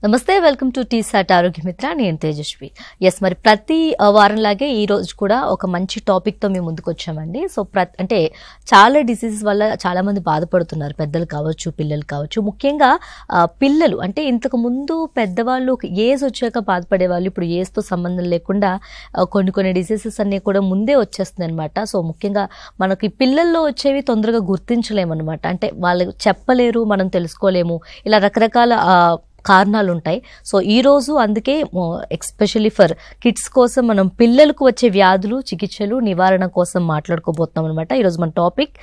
నమస్తే, welcome to T-SAT ఆరోగ్య మిత్ర. నేను తేజస్వి. ఎస్, మరి ప్రతి వారంలాగే ఈ రోజు కూడా ఒక మంచి టాపిక్తో మేము ముందుకు వచ్చామండి. సో అంటే చాలా డిసీజెస్ వల్ల చాలా మంది బాధపడుతున్నారు, పెద్దలు కావచ్చు, పిల్లలు కావచ్చు. ముఖ్యంగా పిల్లలు అంటే ఇంతకు ముందు పెద్దవాళ్ళు ఏజ్ వచ్చాక బాధపడేవాళ్ళు, ఇప్పుడు ఏజ్తో సంబంధం లేకుండా కొన్ని డిసీజెస్ అన్నీ కూడా ముందే వచ్చేస్తుంది అనమాట. సో ముఖ్యంగా మనకి పిల్లల్లో వచ్చేవి తొందరగా గుర్తించలేము అనమాట. అంటే వాళ్ళు చెప్పలేరు, మనం తెలుసుకోలేము, ఇలా రకరకాల కారణాలు ఉంటాయి. సో ఈరోజు అందుకే ఎస్పెషల్లీ ఫర్ కిడ్స్ కోసం మనం పిల్లలకు వచ్చే వ్యాధులు, చికిత్సలు, నివారణ కోసం మాట్లాడుకోబోతున్నాం అనమాట. ఈరోజు మన టాపిక్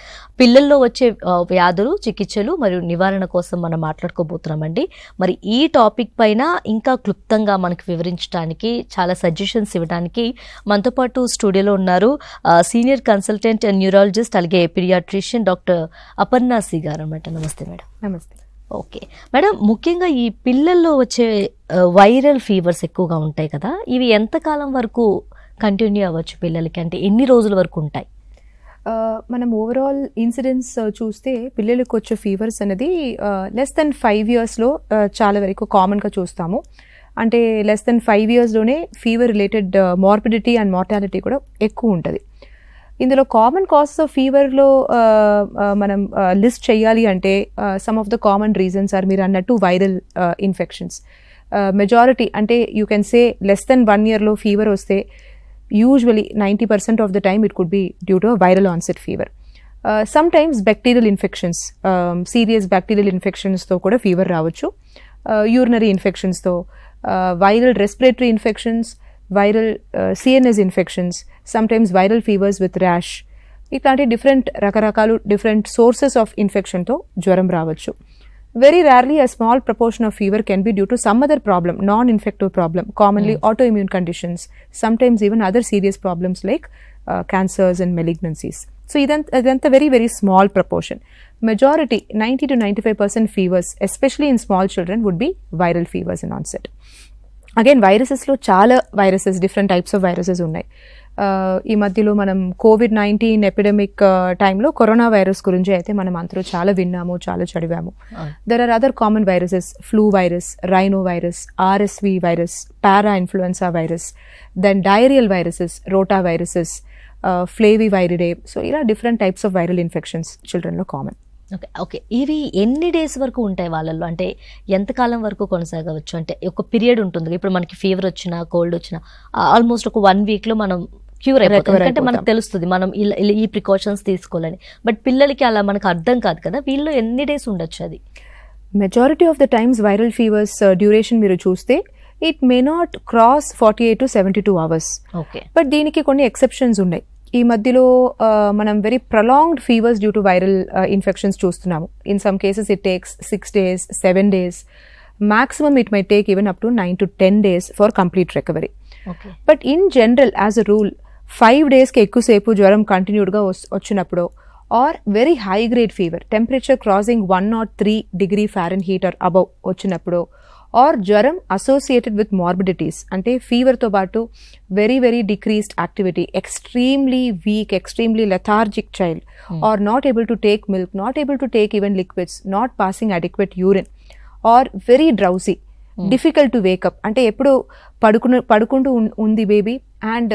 పిల్లల్లో వచ్చే వ్యాధులు, చికిత్సలు మరియు నివారణ కోసం మనం మాట్లాడుకోబోతున్నామండి. మరి ఈ టాపిక్ పైన ఇంకా క్లుప్తంగా మనకు వివరించడానికి, చాలా సజెషన్స్ ఇవ్వడానికి మనతో పాటు స్టూడియోలో ఉన్నారు సీనియర్ కన్సల్టెంట్ న్యూరాలజిస్ట్ అలాగే పీడియాట్రిషియన్ డాక్టర్ అపర్ణ సి గారు అనమాట. నమస్తే మేడం. నమస్తే. ఓకే మేడం, ముఖ్యంగా ఈ పిల్లల్లో వచ్చే వైరల్ ఫీవర్స్ ఎక్కువగా ఉంటాయి కదా, ఇవి ఎంతకాలం వరకు కంటిన్యూ అవ్వచ్చు పిల్లలకి, అంటే ఎన్ని రోజుల వరకు ఉంటాయి? మనం ఓవరాల్ ఇన్సిడెన్స్ చూస్తే పిల్లలకు వచ్చే ఫీవర్స్ అనేది లెస్ దెన్ 5 yearsలో చాలా వరకు కామన్గా చూస్తాము. అంటే లెస్ దెన్ 5 yearsలోనే fever related morbidity and mortality కూడా ఎక్కువ ఉంటుంది. ఇందులో కామన్ కాజెస్ ఆఫ్ ఫీవర్లో మనం లిస్ట్ చేయాలి అంటే some of the common reasons are మీరు అన్నట్టు వైరల్ ఇన్ఫెక్షన్స్. మెజారిటీ అంటే you can say less than 1 yearలో ఫీవర్ వస్తే usually 90% of the time it could be due to viral onset fever. Sometimes bacterial infections, serious bacterial ఇన్ఫెక్షన్స్తో కూడా fever రావచ్చు. Urinary ఇన్ఫెక్షన్స్తో, viral respiratory infections, viral CNS infections, sometimes viral fevers with rash, ఇట్లాంటి రకరకాలు different sources of ఇన్ఫెక్షన్తో జ్వరం రావచ్చు. Very rarely a small proportion of fever can be due to some other problem, non-infective problem, commonly autoimmune conditions, sometimes even other serious problems like cancers and malignancies. So idantha very very small proportion. Majority 90 to 95% fevers, especially in small children, would be viral fevers in onset. Again వైరసెస్లో చాలా viruses, different types of viruses ఉన్నాయి. ఈ మధ్యలో మనం COVID-19 epidemic టైంలో corona virus గురించి అయితే మనం అందరూ చాలా విన్నాము, చాలా చదివాము. There are other common viruses, flu virus, rhinovirus, RSV virus, parainfluenza virus, then diarrhoeal viruses, rotaviruses, flaviviridae. So ఇలా different types of viral infections చిల్డ్రన్లో కామన్. ఓకే, ఇవి ఎన్ని డేస్ వరకు ఉంటాయి వాళ్ళల్లో, అంటే ఎంతకాలం వరకు కొనసాగవచ్చు? అంటే ఒక పీరియడ్ ఉంటుంది, ఇప్పుడు మనకి ఫీవర్ వచ్చినా, కోల్డ్ వచ్చినా ఆల్మోస్ట్ ఒక 1 weekలో మనం క్యూర్ అయిపోతుంది, అంటే మనకు తెలుస్తుంది మనం ఈ ప్రికాషన్స్ తీసుకోవాలని. బట్ పిల్లలకి అలా మనకు అర్థం కాదు కదా, వీళ్ళు ఎన్ని డేస్ ఉండొచ్చు? అది majority of the times viral fevers duration మీరు చూస్తే it may not cross 48 to 72 hours. Okay, but దీనికి కొన్ని ఎక్సెప్షన్స్ ఉన్నాయి. ఈ మధ్యలో మనం very prolonged fevers due to viral infections చూస్తున్నాము. In some cases it takes 6 days, 7 days, maximum it might take even up to 9 to 10 days for complete recovery. But in general as a rule 5 daysకి ఎక్కువసేపు జ్వరం కంటిన్యూడ్గా వచ్చినప్పుడు, or very high grade fever, temperature crossing 103 degree Fahrenheit or above వచ్చినప్పుడు, or జ్వరం associated with morbidities, అంటే ఫీవర్తో పాటు very very decreased activity, extremely weak, extremely lethargic child, or not able to take milk, not able to take even liquids, not passing adequate urine, or very drowsy, difficult to wake up, అంటే ఎప్పుడు పడుకుంటూ ఉంది baby and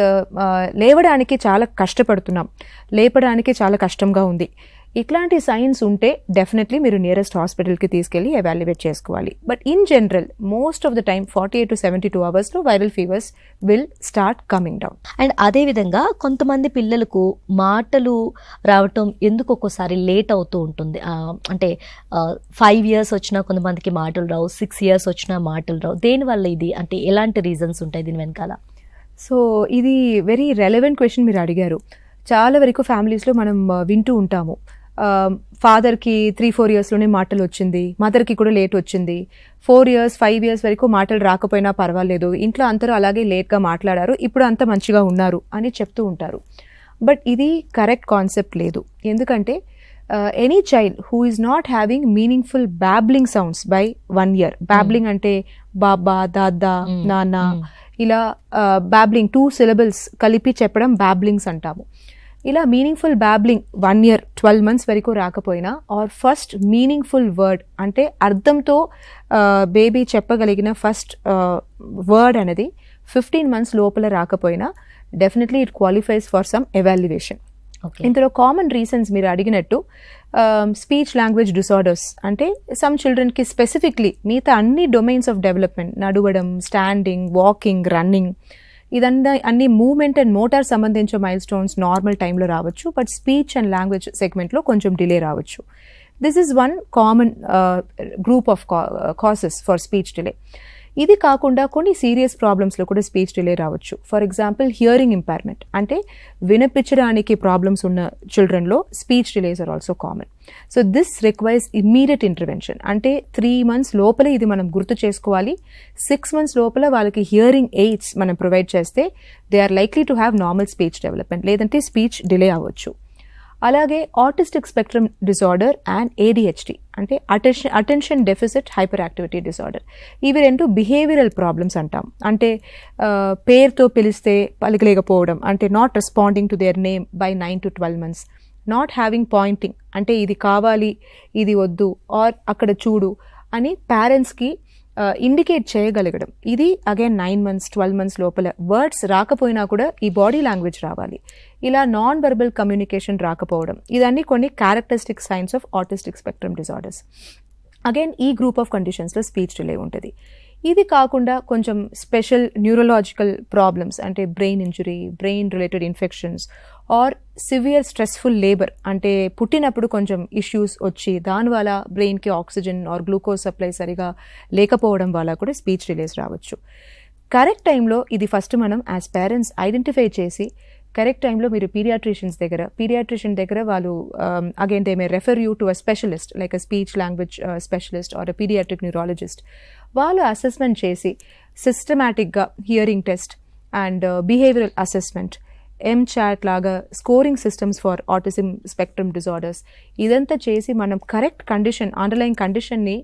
లేవడానికి చాలా కష్టపడుతున్నాం, లేపడానికి చాలా కష్టంగా ఉంది. ఇట్లాంటి సైన్స్ ఉంటే డెఫినెట్లీ మీరు నియరెస్ట్ హాస్పిటల్కి తీసుకెళ్ళి ఎవాల్యుయేట్ చేసుకోవాలి. But in general most of the time 48 to 72 hours viral fevers will start coming down. And అదేవిధంగా కొంతమంది పిల్లలకు మాటలు రావటం ఎందుకు ఒక్కోసారి లేట్ అవుతూ ఉంటుంది. అంటే 5 years వచ్చినా కొంతమందికి మాటలు రావు, 6 years వచ్చినా మాటలు రావు. దేనివల్ల ఇది, అంటే ఎలాంటి రీజన్స్ ఉంటాయి దీని వెనకాల? సో ఇది వెరీ రెలవెంట్ క్వశ్చన్ మీరు అడిగారు. చాలా వరకు ఫ్యామిలీస్లో మనం వింటూ ఉంటాము, ఫాదర్కి 3-4 yearsలోనే మాటలు వచ్చింది, మదర్కి కూడా లేట్ వచ్చింది, 4 years 5 years వరకు మాటలు రాకపోయినా పర్వాలేదు, ఇంట్లో అందరూ అలాగే లేట్గా మాట్లాడారు, ఇప్పుడు అంత మంచిగా ఉన్నారు అని చెప్తూ ఉంటారు. బట్ ఇది కరెక్ట్ కాన్సెప్ట్ లేదు. ఎందుకంటే any child who is not having meaningful babbling sounds by 1 year, babbling అంటే బాబా, దాదా, నాన్న, ఇలా బ్యాబ్లింగ్ 2 syllables కలిపి చెప్పడం బ్యాబ్లింగ్స్ అంటాము. ఇలా మీనింగ్ఫుల్ బ్యాబ్లింగ్ 1 year 12 months వరకు రాకపోయినా ఆర్ ఫస్ట్ మీనింగ్ఫుల్ వర్డ్ అంటే అర్థంతో బేబీ చెప్పగలిగిన ఫస్ట్ వర్డ్ అనేది 15 months లోపల రాకపోయినా definitely it qualifies for some evaluation. ఇందులో కామన్ రీజన్స్ మీరు అడిగినట్టు స్పీచ్ లాంగ్వేజ్ డిసార్డర్స్ అంటే సమ్ చిల్డ్రన్కి స్పెసిఫిక్లీ మిగతా అన్ని డొమైన్స్ ఆఫ్ డెవలప్మెంట్ నడవడం, స్టాండింగ్, వాకింగ్, రన్నింగ్ ఇదంతా అన్ని మూవ్మెంట్ అండ్ మోటార్ సంబంధించిన మైల్ స్టోన్స్ నార్మల్ టైంలో రావచ్చు, బట్ స్పీచ్ అండ్ లాంగ్వేజ్ సెగ్మెంట్లో కొంచెం డిలే రావచ్చు. This is one common group of causes for speech delay. ఇది కాకుండా కొన్ని సీరియస్ ప్రాబ్లమ్స్లో కూడా స్పీచ్ డిలే రావచ్చు. ఫర్ ఎగ్జాంపుల్ హియరింగ్ ఇంపైర్మెంట్ అంటే వినిపించడానికి ప్రాబ్లమ్స్ ఉన్న చిల్డ్రన్లో speech delays are also common. So this requires immediate intervention. అంటే 3 months లోపల ఇది మనం గుర్తు చేసుకోవాలి. 6 months లోపల వాళ్ళకి హియరింగ్ ఎయిడ్స్ మనం ప్రొవైడ్ చేస్తే they are likely to have normal speech development, లేదంటే స్పీచ్ డిలే అవ్వచ్చు. అలాగే autistic spectrum disorder and ADHD అంటే attention deficit hyper activity disorder. ఇవి 2 బిహేవియరల్ ప్రాబ్లమ్స్ అంటాం. అంటే పేరుతో పిలిస్తే పలకలేకపోవడం, అంటే not responding to their name by 9 to 12 months, not having pointing అంటే ఇది కావాలి ఇది వద్దు ఆర్ అక్కడ చూడు అని పేరెంట్స్కి ఇండికేట్ చేయగలగడం. ఇది అగైన్ 9 months 12 months లోపల. వర్డ్స్ రాకపోయినా కూడా ఈ బాడీ లాంగ్వేజ్ రావాలి. ఇలా నాన్ వెర్బల్ కమ్యూనికేషన్ రాకపోవడం ఇదన్నీ కొన్ని characteristic signs of autistic spectrum disorders. Again ఈ గ్రూప్ ఆఫ్ కండిషన్స్లో స్పీచ్ డిలే ఉంటుంది. ఇది కాకుండా కొంచెం స్పెషల్ న్యూరలాజికల్ ప్రాబ్లమ్స్ అంటే brain injury, brain related infections or severe stressful labour అంటే పుట్టినప్పుడు కొంచెం ఇష్యూస్ వచ్చి దానివల్ల బ్రెయిన్కి ఆక్సిజన్ ఆర్ గ్లూకోజ్ సప్లై సరిగా లేకపోవడం వల్ల కూడా స్పీచ్ డిలేస్ రావచ్చు. కరెక్ట్ టైంలో ఇది ఫస్ట్ మనం యాజ్ పేరెంట్స్ ఐడెంటిఫై చేసి కరెక్ట్ టైంలో మీరు పీడియాట్రిషియన్ దగ్గర వాళ్ళు again they may refer you to a specialist like a speech language specialist or a paediatric neurologist. వాళ్ళు అసెస్మెంట్ చేసి సిస్టమాటిక్గా hearing test and behavioural assessment, MCHAT లాగా scoring systems for autism spectrum disorders ఇదంతా చేసి మనం correct condition underline కండిషన్ని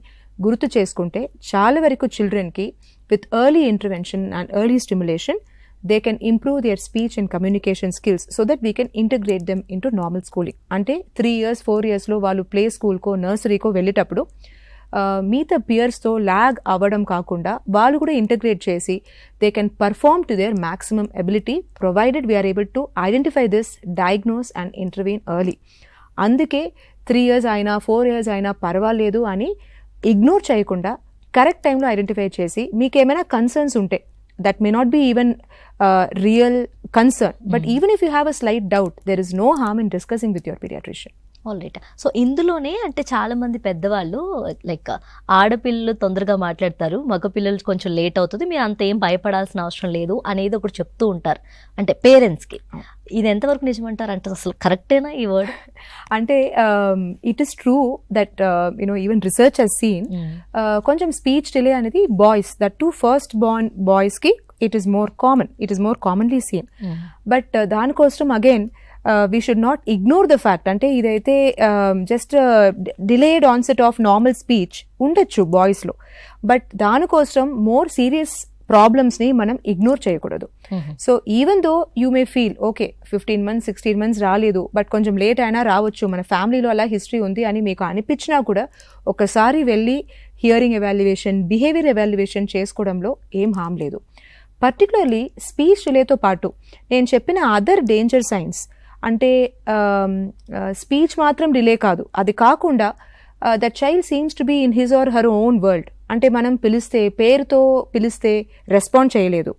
గుర్తు చేసుకుంటే చాలా వరకు చిల్డ్రన్కి with early intervention and early stimulation they can improve their speech and communication skills so that we can integrate them into normal schooling. అంటే 3 years 4 yearsలో వాళ్ళు ప్లే స్కూల్కో నర్సరీకో వెళ్ళేటప్పుడు మిగతా పియర్స్తో ల్యాగ్ అవ్వడం కాకుండా వాళ్ళు కూడా ఇంటగ్రేట్ చేసి they can perform to their maximum ability provided we are able to identify this, diagnose and intervene early. అందుకే 3 years అయినా 4 years అయినా పర్వాలేదు అని ఇగ్నోర్ చేయకుండా కరెక్ట్ టైంలో ఐడెంటిఫై చేసి మీకు ఏమైనా కన్సర్న్స్ ఉంటే that may not be even real concern, but even if you have a slight doubt, there is no harm in discussing with your pediatrician. Alright. So ఇందులోనే అంటే చాలా మంది పెద్దవాళ్ళు లైక్ ఆడపిల్లలు తొందరగా మాట్లాడతారు, మగపిల్లలు కొంచెం లేట్ అవుతుంది, మీరు అంత ఏం భయపడాల్సిన అవసరం లేదు అనేది ఒకటి చెప్తూ ఉంటారు అంటే పేరెంట్స్కి. ఇది ఎంతవరకు నిజమంటారు? అంటే అసలు కరెక్టేనా ఈ వర్డ్? అంటే it is true that even research has seen కొంచెం స్పీచ్ డిలే అనేది boys, that to first born బాయ్స్కి it is more commonly seen. But దానికోసం again we should not ignore the fact అంటే ఇదైతే just delayed onset of normal speech ఉండొచ్చు బాయ్స్లో, but దానికోసం more serious ప్రాబ్లమ్స్ని మనం ఇగ్నోర్ చేయకూడదు. So even though you may feel okay 15 months 16 months రాలేదు, బట్ కొంచెం లేట్ అయినా రావచ్చు, మన ఫ్యామిలీలో అలా హిస్టరీ ఉంది అని మీకు అనిపించినా కూడా ఒకసారి వెళ్ళి హియరింగ్ ఎవాల్యుయేషన్, బిహేవియర్ ఎవాల్యుయేషన్ చేసుకోవడంలో ఏం హామ్ లేదు. పర్టికులర్లీ స్పీచ్ డిలేతో పాటు నేను చెప్పిన అదర్ డేంజర్ సైన్స్ అంటే స్పీచ్ మాత్రం డిలే కాదు, అది కాకుండా that child seems to be in his or her own world. అంటే మనం పేరుతో పిలిస్తే రెస్పాండ్ చేయలేదు,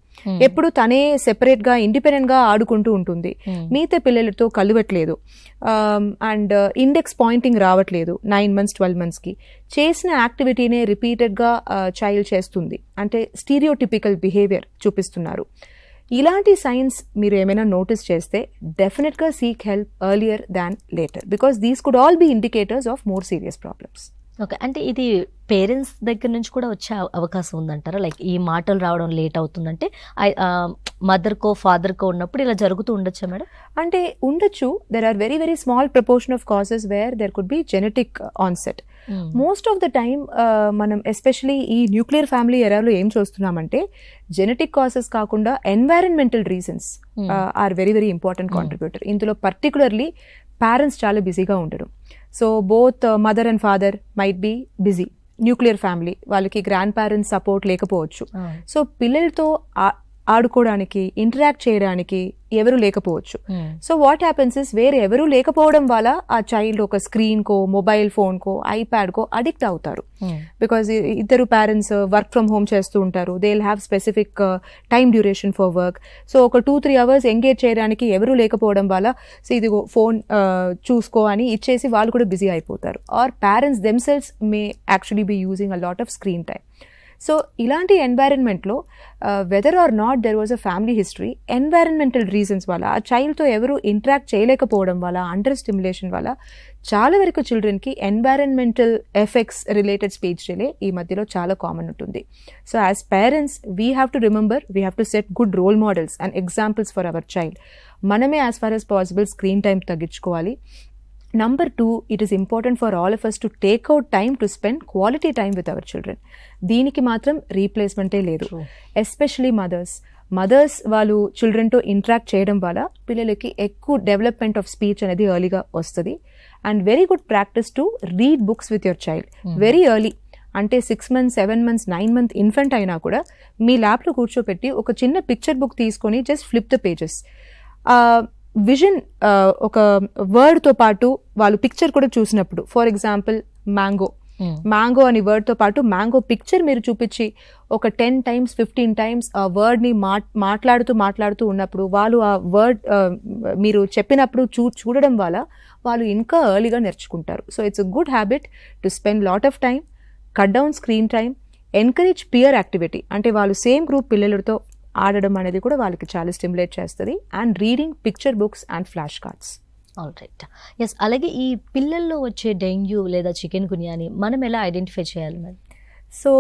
ఎప్పుడు తనే సెపరేట్గా ఇండిపెండెంట్గా ఆడుకుంటూ ఉంటుంది, మిగతా పిల్లలతో కలవట్లేదు, అండ్ ఇండెక్స్ పాయింటింగ్ రావట్లేదు 9 months 12 monthsకి, చేసిన యాక్టివిటీనే రిపీటెడ్గా చైల్డ్ చేస్తుంది, అంటే స్టీరియోటిపికల్ బిహేవియర్ చూపిస్తున్నారు. ఇలాంటి సైన్స్ మీరు ఏమైనా నోటీస్ చేస్తే డెఫినెట్గా seek help earlier than later, because these could all be indicators of more serious problems. Okay. అంటే ఇది పేరెంట్స్ దగ్గర నుంచి కూడా వచ్చే అవకాశం ఉందంటారా? లైక్ ఈ మాటలు రావడం లేట్ అవుతుందంటే మదర్కో ఫాదర్కో ఉన్నప్పుడు ఇలా జరుగుతూ ఉండొచ్చా మేడం? అంటే ఉండొచ్చు. There are very very small proportion of cases where there could be genetic onset. Most of the time మనం ఎస్పెషలీ ఈ న్యూక్లియర్ ఫ్యామిలీ ఎరాలో ఏం చూస్తున్నామంటే జెనెటిక్ కాసెస్ కాకుండా environmental reasons are very very important contributor. ఇందులో particularly parents చాలా బిజీగా ఉండడం. So both mother and father might be busy. Nuclear family, వాళ్ళకి గ్రాండ్ పేరెంట్స్ సపోర్ట్ లేకపోవచ్చు. సో పిల్లలతో ఆడుకోవడానికి, ఇంటరాక్ట్ చేయడానికి ఎవరు లేకపోవచ్చు. సో వాట్ హ్యాపెన్స్ ఇస్ వేరే ఎవరు లేకపోవడం వల్ల ఆ చైల్డ్ ఒక స్క్రీన్ కో, మొబైల్ ఫోన్ కో, ఐప్యాడ్ కో అడిక్ట్ అవుతారు. బికాస్ ఇద్దరు పేరెంట్స్ వర్క్ ఫ్రమ్ హోమ్ చేస్తూ ఉంటారు. They will have specific time duration for work. So ఒక 2-3 hours ఎంగేజ్ చేయడానికి ఎవరు లేకపోవడం వల్ల సో ఇది ఫోన్ చూసుకో అని ఇచ్చేసి వాళ్ళు కూడా బిజీ అయిపోతారు. Or parents themselves may actually be using a lot of screen time. So ఇలాంటి ఎన్వైరన్మెంట్లో whether or not there was a family history, environmental reasons వల్ల ఆ చైల్డ్తో ఎవరు ఇంటరాక్ట్ చేయలేకపోవడం వల్ల, అండర్ స్టిమ్యులేషన్ వల్ల చాలా వరకు చిల్డ్రన్కి environmental effects related speech delay ఈ మధ్యలో చాలా కామన్ ఉంటుంది. So as parents we have to remember, we have to set good role models and examples for our child. మనమే as far as possible screen time తగ్గించుకోవాలి. Number 2, it is important for all of us to take out time to spend quality time with our children. దీనికి మాత్రం రీప్లేస్మెంటే లేదు. Especially mothers వాళ్ళు చిల్డ్రన్తో interact చేయడం వల్ల పిల్లలకి ఎక్కువ డెవలప్మెంట్ ఆఫ్ స్పీచ్ అనేది ఎర్లీగా వస్తుంది. And very good practice to read books with your child very early. అంటే 6 months, 7 months, 9 month ఇన్ఫెంట్ అయినా కూడా మీ ల్యాప్లో కూర్చోపెట్టి ఒక చిన్న పిక్చర్ బుక్ తీసుకొని just flip the pages. Vision ఒక వర్డ్తో పాటు వాళ్ళు పిక్చర్ కూడా చూసినప్పుడు, ఫర్ ఎగ్జాంపుల్ మ్యాంగో అని వర్డ్తో పాటు మ్యాంగో పిక్చర్ మీరు చూపించి ఒక 10 times 15 times ఆ వర్డ్ని మాట్లాడుతూ ఉన్నప్పుడు వాళ్ళు ఆ వర్డ్ మీరు చెప్పినప్పుడు చూడడం వల్ల వాళ్ళు ఇంకా ఎర్లీగా నేర్చుకుంటారు. So it's a good habit to spend lot of time, cut down screen time, encourage peer activity. అంటే వాళ్ళు సేమ్ గ్రూప్ పిల్లలతో ఆడడం అనేది కూడా వాళ్ళకి చాలా స్టిమ్యులేట్ చేస్తుంది. And reading picture books and flash cards. All right. Yes, అలాగే ఈ పిల్లల్లో వచ్చే డెంగ్యూ లేదా చికెన్ గున్యాని మనం ఎలా ఐడెంటిఫై చేయాలి madam? So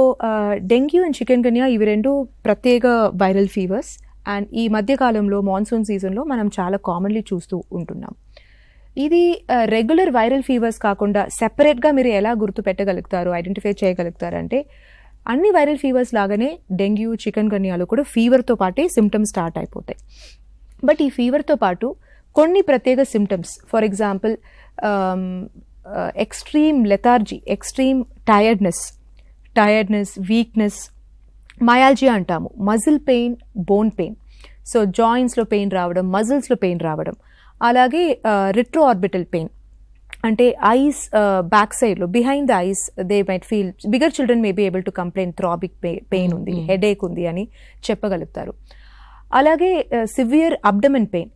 dengue and chikungunya ఇవి రెండు ప్రత్యేక వైరల్ ఫీవర్స్. అండ్ ఈ మధ్యకాలంలో మాన్సూన్ సీజన్లో మనం చాలా కామన్లీ చూస్తూ ఉంటున్నాం. ఇది రెగ్యులర్ వైరల్ ఫీవర్స్ కాకుండా సెపరేట్గా మీరు ఎలా గుర్తుపెట్టగలుగుతారు, ఐడెంటిఫై చేయగలుగుతారంటే అన్ని వైరల్ ఫీవర్స్ లాగానే డెంగ్యూ, చికెన్ గున్యాలు కూడా ఫీవర్తో పాటే సిమ్టమ్స్ స్టార్ట్ అయిపోతాయి. బట్ ఈ ఫీవర్తో పాటు కొన్ని ప్రత్యేక symptoms, for example extreme lethargy, extreme tiredness, weakness, myalgia అంటాము, muscle pain, bone pain. So జాయింట్స్లో పెయిన్ రావడం, మజిల్స్లో పెయిన్ రావడం. అలాగే రిట్రో ఆర్బిటల్ పెయిన్ అంటే ఐస్ బ్యాక్ సైడ్లో behind the eyes they might feel, bigger children may be able to complaint throbbing pain ఉంది, headache ఉంది అని చెప్పగలుగుతారు. అలాగే సివియర్ అబ్డమెన్ పెయిన్,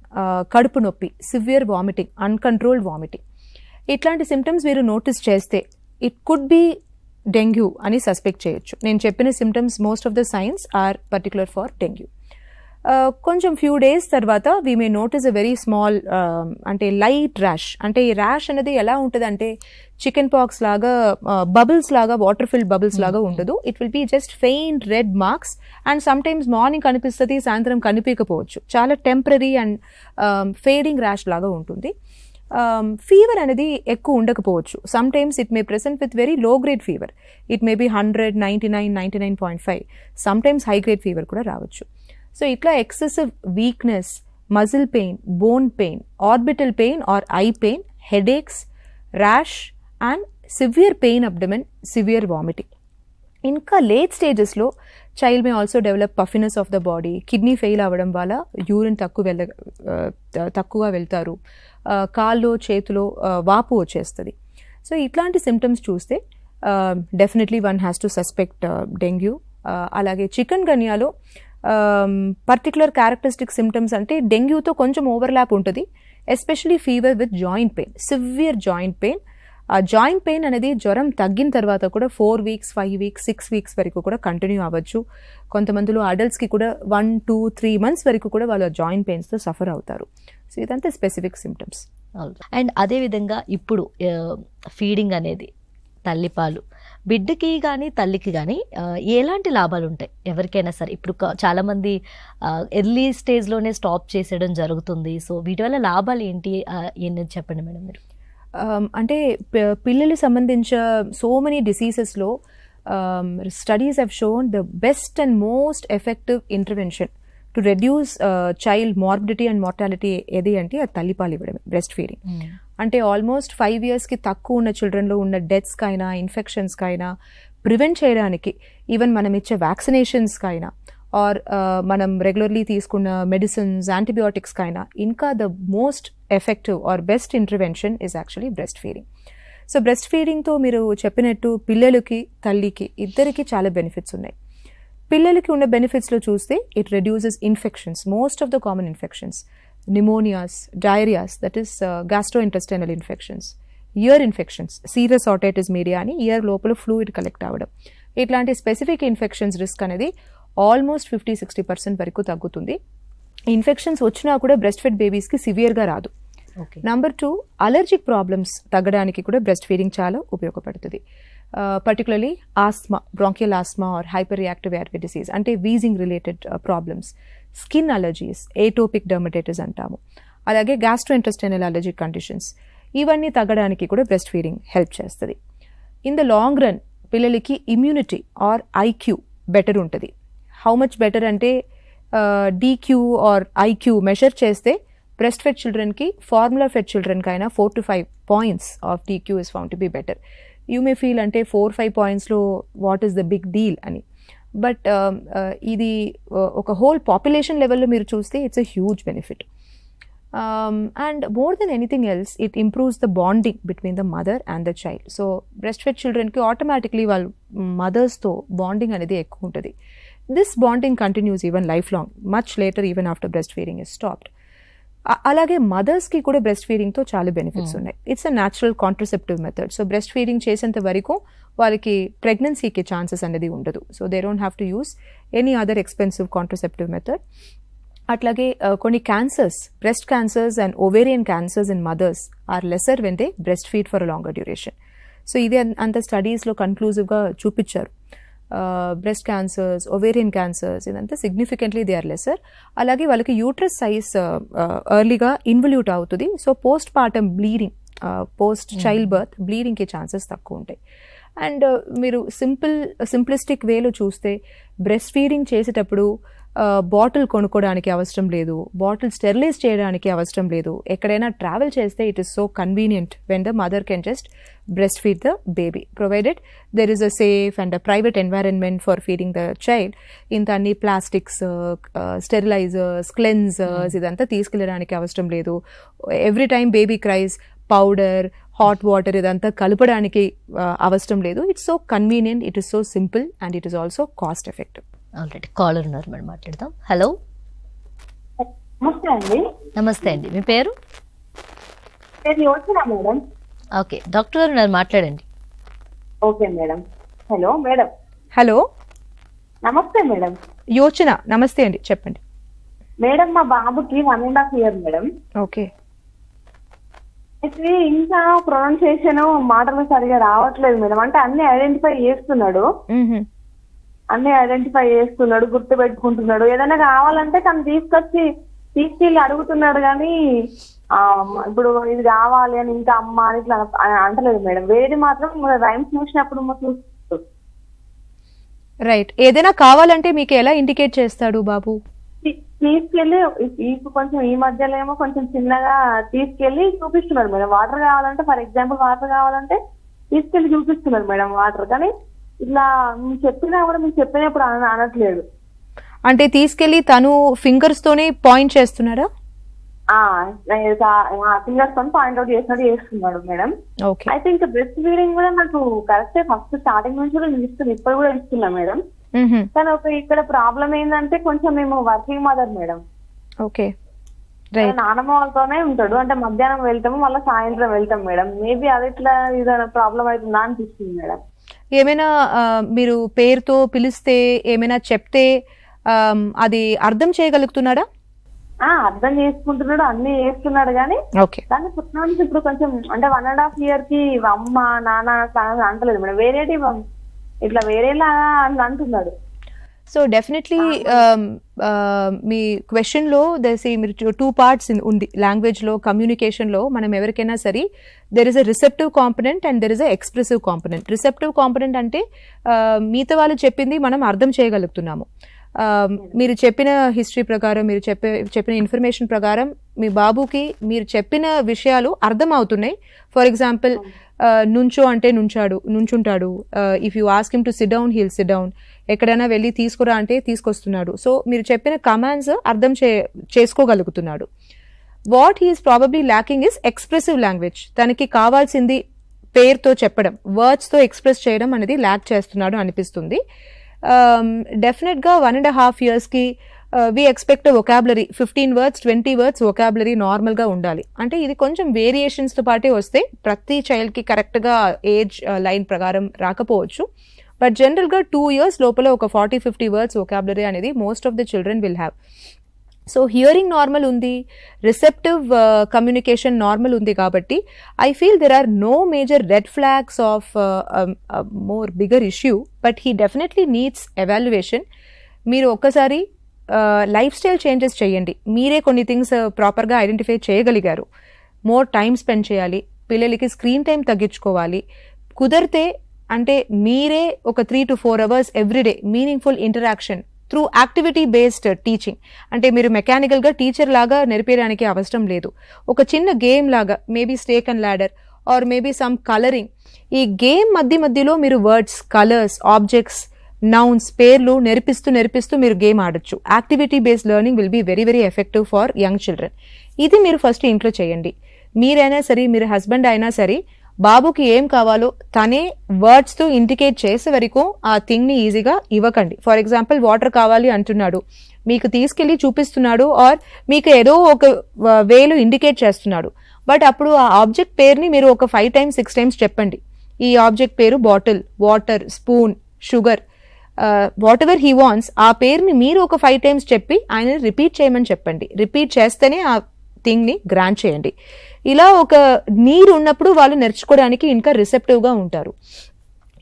కడుపు నొప్పి, సివియర్ వామిటింగ్, అన్కంట్రోల్డ్ వామిటింగ్. ఇట్లాంటి సిమ్టమ్స్ మీరు నోటీస్ చేస్తే ఇట్ కుడ్ బి డెంగ్యూ అని సస్పెక్ట్ చేయొచ్చు. నేను చెప్పిన symptoms most of the signs are particular for dengue. కొంచెం ఫ్యూ డేస్ తర్వాత we may notice a very small అంటే లైట్ ర్యాష్. అంటే ఈ ర్యాష్ అనేది ఎలా ఉంటుంది అంటే చికెన్ పాక్స్ లాగా బబుల్స్ లాగా, వాటర్ ఫిల్డ్ బబుల్స్ లాగా ఉండదు. It will be just faint red marks. And sometimes morning కనిపిస్తుంది, సాయంత్రం కనిపించకపోవచ్చు. చాలా టెంపరీ అండ్ ఫేడింగ్ ర్యాష్ లాగా ఉంటుంది. ఫీవర్ అనేది ఎక్కువ ఉండకపోవచ్చు. Some times it may present with very low grade fever. It may be 100, 99, 99.5. Some times high grade fever కూడా రావచ్చు. సో ఇట్లా excessive weakness, muscle pain, bone pain, orbital pain or eye pain, headaches, rash and severe pain abdomen, severe vomiting. ఇంకా late స్టేజెస్లో child may also develop puffiness of the body, kidney fail అవ్వడం వల్ల urine తక్కువగా వెళ్తారు, కాళ్ళు చేతిలో వాపు వచ్చేస్తుంది. సో ఇట్లాంటి సిమ్టమ్స్ చూస్తే definitely one has to suspect dengue. అలాగే చికెన్ గున్యాలో పర్టికులర్ క్యారెక్టరిస్టిక్ సిమ్టమ్స్ అంటే డెంగ్యూతో కొంచెం ఓవర్లాప్ ఉంటుంది. Especially fever with joint pain, severe joint pain. ఆ జాయింట్ పెయిన్ అనేది జ్వరం తగ్గిన తర్వాత కూడా 4 weeks, 5 weeks, 6 weeks వరకు కూడా కంటిన్యూ అవ్వచ్చు. కొంతమందిలో అడల్ట్స్కి కూడా 1, 2, 3 months వరకు కూడా వాళ్ళ జాయింట్ పెయిన్స్తో సఫర్ అవుతారు. సో ఇదంతా స్పెసిఫిక్ సిమ్టమ్స్. అండ్ అదేవిధంగా ఇప్పుడు ఫీడింగ్ అనేది తల్లిపాలు బిడ్డకి కానీ తల్లికి కానీ ఎలాంటి లాభాలు ఉంటాయి ఎవరికైనా సరే? ఇప్పుడు చాలామంది ఎర్లీ స్టేజ్లోనే స్టాప్ చేసేయడం జరుగుతుంది. సో వీటి వల్ల లాభాలు ఏంటి చెప్పండి మేడం మీరు. అంటే పిల్లలు సంబంధించిన సో మెనీ డిసీజెస్లో studies have shown the best and most effective intervention to reduce child morbidity and mortality ఏది అంటే అది తల్లిపాలు ఇవ్వడమే, బ్రెస్ట్ ఫీడింగ్. అంటే ఆల్మోస్ట్ 5 yearsకి తక్కువ ఉన్న చిల్డ్రన్లో ఉన్న డెత్స్కైనా ఇన్ఫెక్షన్స్కైనా ప్రివెంట్ చేయడానికి, ఈవెన్ మనం ఇచ్చే వ్యాక్సినేషన్స్కైనా ఆర్ మనం రెగ్యులర్లీ తీసుకున్న మెడిసిన్స్ యాంటీబయాటిక్స్కైనా ఇంకా the most effective or best intervention is actually breast feeding. So breast ఫీడింగ్తో మీరు చెప్పినట్టు పిల్లలకి తల్లికి ఇద్దరికి చాలా బెనిఫిట్స్ ఉన్నాయి. పిల్లలకి ఉన్న బెనిఫిట్స్లో చూస్తే it reduces infections, most of the common infections, pneumonias, diarrheas, that is gastrointestinal infections, ear infections, serious otitis media అని ఇయర్ లోపల ఫ్లూయిడ్ కలెక్ట్ అవ్వడం, ఇట్లాంటి స్పెసిఫిక్ ఇన్ఫెక్షన్స్ రిస్క్ అనేది ఆల్మోస్ట్ 50-60% వరకు తగ్గుతుంది. ఇన్ఫెక్షన్స్ వచ్చినా కూడా బ్రెస్ట్ ఫెడ్ బేబీస్కి సివియర్గా రాదు. నెంబర్ 2, అలర్జిక్ ప్రాబ్లమ్స్ తగ్గడానికి కూడా బ్రెస్ట్ ఫీడింగ్ చాలా ఉపయోగపడుతుంది. Particularly asthma, bronchial asthma or hyper reactive airway disease అంటే wheezing related problems, skin allergies, atopic dermatitis అంటాము, అలాగే గ్యాస్ట్రోఇంటెస్టైనల్ అలర్జిక్ కండిషన్స్, ఇవన్నీ తగ్గడానికి కూడా బ్రెస్ట్ ఫీడింగ్ హెల్ప్ చేస్తుంది. ఇన్ ద లాంగ్ రన్ పిల్లలకి ఇమ్యూనిటీ ఆర్ ఐక్యూ బెటర్ ఉంటుంది. హౌ మచ్ బెటర్ అంటే డీక్యూ ఆర్ ఐక్యూ మెషర్ చేస్తే బ్రెస్ట్ ఫెడ్ చిల్డ్రన్కి ఫార్ములా ఫెడ్ చిల్డ్రన్కి అయినా 4 to 5 points of DQ is found to be better. You may feel అంటే 4-5 pointsలో what is the big deal అని, but ఇది ఒక హోల్ పాపులేషన్ లెవెల్లో మీరు చూస్తే it's a huge benefit. And more than anything else it improves the bonding between the mother and the child. So breast fed చిల్డ్రన్కి automatically వాళ్ళ మదర్స్తో bonding అనేది ఎక్కువ ఉంటుంది. This bonding continues even life long, much later even after breast feeding is stopped. అలాగే మదర్స్కి కూడా breast ఫీడింగ్తో చాలా బెనిఫిట్స్ ఉన్నాయి. It's a natural contraceptive method. So breast feeding చేసేంత వరకు వాళ్ళకి ప్రెగ్నెన్సీకి ఛాన్సెస్ అనేది ఉండదు. So they don't have to use any other expensive contraceptive method. అట్లాగే కొన్ని cancers, breast cancers and ovarian cancers in mothers are lesser when they breast feed for a longer duration. So ఇది అంత స్టడీస్లో కన్క్లూజివ్గా చూపించారు. Breast cancers, ovarian cancers ఇదంతా significantly they are lesser. అలాగే వాళ్ళకి యూట్రస్ సైజ్ ఎర్లీగా ఇన్వల్యూట్ అవుతుంది. So post partum bleeding, post child birth బ్లీడింగ్కి ఛాన్సెస్ తక్కువ ఉంటాయి. అండ్ మీరు సింప్లిస్టిక్ వేలో చూస్తే బ్రెస్ట్ ఫీడింగ్ చేసేటప్పుడు బాటిల్ కొనుక్కోవడానికి అవసరం లేదు, బాటిల్ స్టెరిలైజ్ చేయడానికి అవసరం లేదు. ఎక్కడైనా ట్రావెల్ చేస్తే it is so convenient when the mother can just breast feed the baby provided there is a safe and a private environment for feeding the child. ఇంత అన్ని ప్లాస్టిక్స్, స్టెరిలైజర్స్, క్లెన్జర్స్ ఇదంతా తీసుకెళ్ళడానికి అవసరం లేదు. Every time baby cries powder, hot water ఇదంతా కలపడానికి అవసరం లేదు. It's so convenient, it is so simple and it is also cost effective. Already caller ఉన్నారు మేడం, మాట్లాడదాం. హలో, నమస్తే అండి. నమస్తే అండి, మీ పేరు? మేడం. ఓకే, డాక్టర్ గారు ఉన్నారు, మాట్లాడండి. Okay madam. Hello madam. Hello, నమస్తే మేడం. యోచన, నమస్తే అండి, చెప్పండి మేడం. మా బాబుకి 1.5 years మేడం. ఓకే. ఇంకా ప్రొనౌన్సియేషన్ మాటలు సరిగా రావట్లేదు మేడం. అంటే అన్ని ఐడెంటిఫై చేస్తున్నాడు, గుర్తు పెట్టుకుంటున్నాడు. ఏదైనా కావాలంటే తను తీసుకెళ్ళి అడుగుతున్నాడు కానీ ఇప్పుడు ఇది కావాలి అని ఇంకా అమ్మ అని ఇట్లా అంటలేదు మేడం. వేరేది మాత్రం రైమ్స్ చూసినప్పుడు రైట్. ఏదైనా కావాలంటే మీకు ఎలా ఇండికేట్ చేస్తాడు బాబు? తీసుకెళ్లి కొంచెం ఈ మధ్యలో ఏమో కొంచెం చిన్నగా తీసుకెళ్లి చూపిస్తున్నారు మేడం. వాటర్ కావాలంటే, ఫర్ ఎగ్జాంపుల్ వాటర్ కావాలంటే తీసుకెళ్లి చూపిస్తున్నారు మేడం వాటర్. కానీ ఇట్లా చెప్పినా కూడా మీకు చెప్పినప్పుడు అనట్లేదు. అంటే తీసుకెళ్లి తను ఫింగర్స్ తోనే పాయింట్ చేస్తున్నారా? ఫింగర్స్ తో పాయింట్అవుట్ చేసినట్టు చేస్తున్నాడు మేడం. అయితే ఇంకా బ్రెస్ట్ ఫీడింగ్ కూడా నాకు కరెక్టే, ఫస్ట్ స్టార్టింగ్ నుంచి కూడా ఇస్తుంది, ఇప్పుడు కూడా ఇస్తున్నా మేడం. కానీ ఇక్కడ ప్రాబ్లం ఏంటంటే కొంచెం మేము వర్కింగ్ మదర్ మేడం. ఓకే. నానమ్మ వాళ్ళతోనే ఉంటాడు. అంటే మధ్యాహ్నం వెళ్తాము, మళ్ళీ సాయంత్రం వెళ్తాం మేడం. మేబీ అది ఇట్లా ఏదైనా ప్రాబ్లం అవుతుందా అనిపిస్తుంది మేడం. ఏమైనా మీరు పేరుతో పిలిస్తే ఏమైనా చెప్తే అది అర్థం చేయగలుగుతున్నాడా? అర్థం చేసుకుంటున్నాడు, అన్ని చేస్తున్నాడు. కానీ దాన్ని పుట్టిన ఇప్పుడు కొంచెం అంటే 1.5 year కి అమ్మ నాన్న అంటలేదు మేడం. వేరేటి ఇట్లా వేరేలాగా అంటున్నాడు. సో డెఫినెట్లీ మీ క్వశ్చన్లో మీరు 2 parts ఉంది లాంగ్వేజ్లో, కమ్యూనికేషన్లో. మనం ఎవరికైనా సరే there is a receptive component and there is a expressive component. Receptive component అంటే మిగతా వాళ్ళు చెప్పింది మనం అర్థం చేయగలుగుతున్నాము. మీరు చెప్పిన హిస్టరీ ప్రకారం, మీరు చెప్పిన ఇన్ఫర్మేషన్ ప్రకారం మీ బాబుకి మీరు చెప్పిన విషయాలు అర్థం అవుతున్నాయి. ఫర్ ఎగ్జాంపుల్ నుంచో అంటే నుంచుంటాడు. If you ask him to sit down, he'll sit down. ఎక్కడైనా వెళ్ళి తీసుకురా అంటే తీసుకొస్తున్నాడు. సో మీరు చెప్పిన కమాండ్స్ అర్థం చేసుకోగలుగుతున్నాడు. What he is probably lacking is expressive language. తనకి కావాల్సింది పేరుతో చెప్పడం, వర్డ్స్తో ఎక్స్ప్రెస్ చేయడం అనేది ల్యాక్ చేస్తున్నాడు అనిపిస్తుంది. డెఫినెట్గా 1.5 yearsకి we expect vocabulary 15 words 20 words vocabulary నార్మల్గా ఉండాలి. అంటే ఇది కొంచెం వేరియేషన్స్తో పాటే వస్తే ప్రతి చైల్డ్కి కరెక్ట్గా ఏజ్ లైన్ ప్రకారం రాకపోవచ్చు. బట్ జనరల్గా 2 years లోపల ఒక 40-50 words వొకాబులరీ అనేది most of the children will have. So hearing normal ఉంది, రిసెప్టివ్ కమ్యూనికేషన్ నార్మల్ ఉంది కాబట్టి I feel there are no major red flags of more bigger issue. But he definitely needs evaluation. మీరు ఒక్కసారి life style changes చేయండి. మీరే కొన్ని things ప్రాపర్గా identify చేయగలిగారు. మోర్ టైం స్పెండ్ చేయాలి, పిల్లలకి స్క్రీన్ టైం తగ్గించుకోవాలి. కుదిరితే అంటే మీరే ఒక 3 to 4 hours everyday meaningful interaction through activity based teaching. అంటే మీరు మెకానికల్గా టీచర్ లాగా నేర్పించడానికి అవసరం లేదు. ఒక చిన్న గేమ్ లాగా, maybe snake and ladder or maybe some colouring. ఈ గేమ్ మధ్యలో మీరు వర్డ్స్, కలర్స్, ఆబ్జెక్ట్స్, నౌన్స్, పేర్లు నేర్పిస్తూ మీరు గేమ్ ఆడొచ్చు. Activity based learning will be very very effective for young children. ఇది మీరు ఫస్ట్ ఇంట్లో చేయండి. మీరైనా సరే, మీరు హస్బెండ్ అయినా సరే, బాబుకి ఏం కావాలో తనే వర్డ్స్తో ఇండికేట్ చేసే వరకు ఆ థింగ్ని ఈజీగా ఇవ్వకండి. ఫర్ ఎగ్జాంపుల్ వాటర్ కావాలి అంటున్నాడు, మీకు తీసుకెళ్ళి చూపిస్తున్నాడు ఆర్ మీకు ఏదో ఒక వేలో ఇండికేట్ చేస్తున్నాడు. బట్ అప్పుడు ఆ ఆబ్జెక్ట్ పేరుని మీరు ఒక 5 times 6 times చెప్పండి. ఈ ఆబ్జెక్ట్ పేరు bottle, water, spoon, sugar, what ever he wants, ఆ పేరుని మీరు ఒక 5 times చెప్పి ఆయన రిపీట్ చేయమని చెప్పండి. రిపీట్ చేస్తేనే ఆ థింగ్ని గ్రాంట్ చేయండి. ఇలా ఒక నీరు ఉన్నప్పుడు వాళ్ళు నేర్చుకోవడానికి ఇంకా రిసెప్టివ్గా ఉంటారు.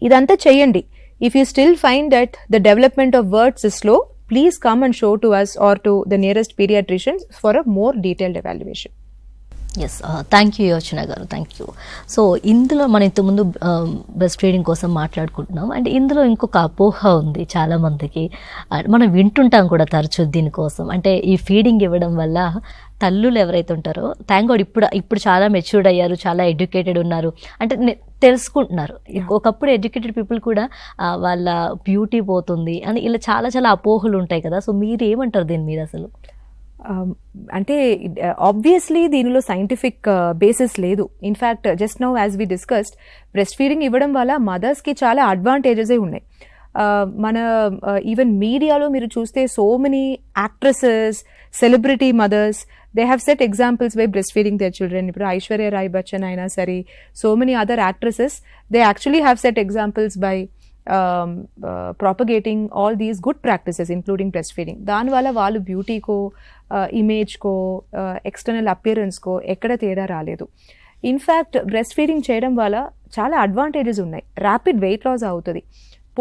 ఇదంతా చేయండి. If you still find that the development of words is slow, please come and show to us or to the nearest paediatrician for a more detailed evaluation. Yes, thank you Yochana గారు, థ్యాంక్ యూ. సో ఇందులో మనం ఇంతకుముందు breast feeding కోసం మాట్లాడుకుంటున్నాం. And ఇందులో ఇంకొక అపోహ ఉంది చాలా మందికి, మనం వింటుంటాం కూడా తరచూ దీనికోసం. అంటే ఈ ఫీడింగ్ ఇవ్వడం వల్ల తల్లులు ఎవరైతే ఉంటారో, థ్యాంక్ గాడ్ ఇప్పుడు చాలా మెచ్యూర్డ్ అయ్యారు, చాలా ఎడ్యుకేటెడ్ ఉన్నారు, అంటే తెలుసుకుంటున్నారు. ఒకప్పుడు ఎడ్యుకేటెడ్ పీపుల్ కూడా వాళ్ళ బ్యూటీ పోతుంది అని ఇలా చాలా చాలా అపోహలు ఉంటాయి కదా. సో మీరు ఏమంటారు దీని మీద అసలు? అంటే ఆబ్వియస్లీ దీనిలో సైంటిఫిక్ బేసిస్ లేదు. In fact just now as we discussed, breast feeding ఇవ్వడం వల్ల మదర్స్కి చాలా అడ్వాంటేజెస్ ఉన్నాయి. మన ఈవెన్ మీడియాలో మీరు చూస్తే so many actresses, celebrity mothers, they have set examples by breast feeding their children. ఇప్పుడు ఐశ్వర్య రాయ్ బచ్చన్ అయినా సరే, so many other actresses, they actually have set examples by propagating all these good practices including breastfeeding. దానివల్ల వాళ్ళు బ్యూటీకో, ఇమేజ్కో, external అపియరెన్స్కో ఎక్కడ తేడా రాలేదు. In fact breast feeding చేయడం వల్ల చాలా అడ్వాంటేజెస్ ఉన్నాయి. ర్యాపిడ్ వెయిట్ లాస్ అవుతుంది.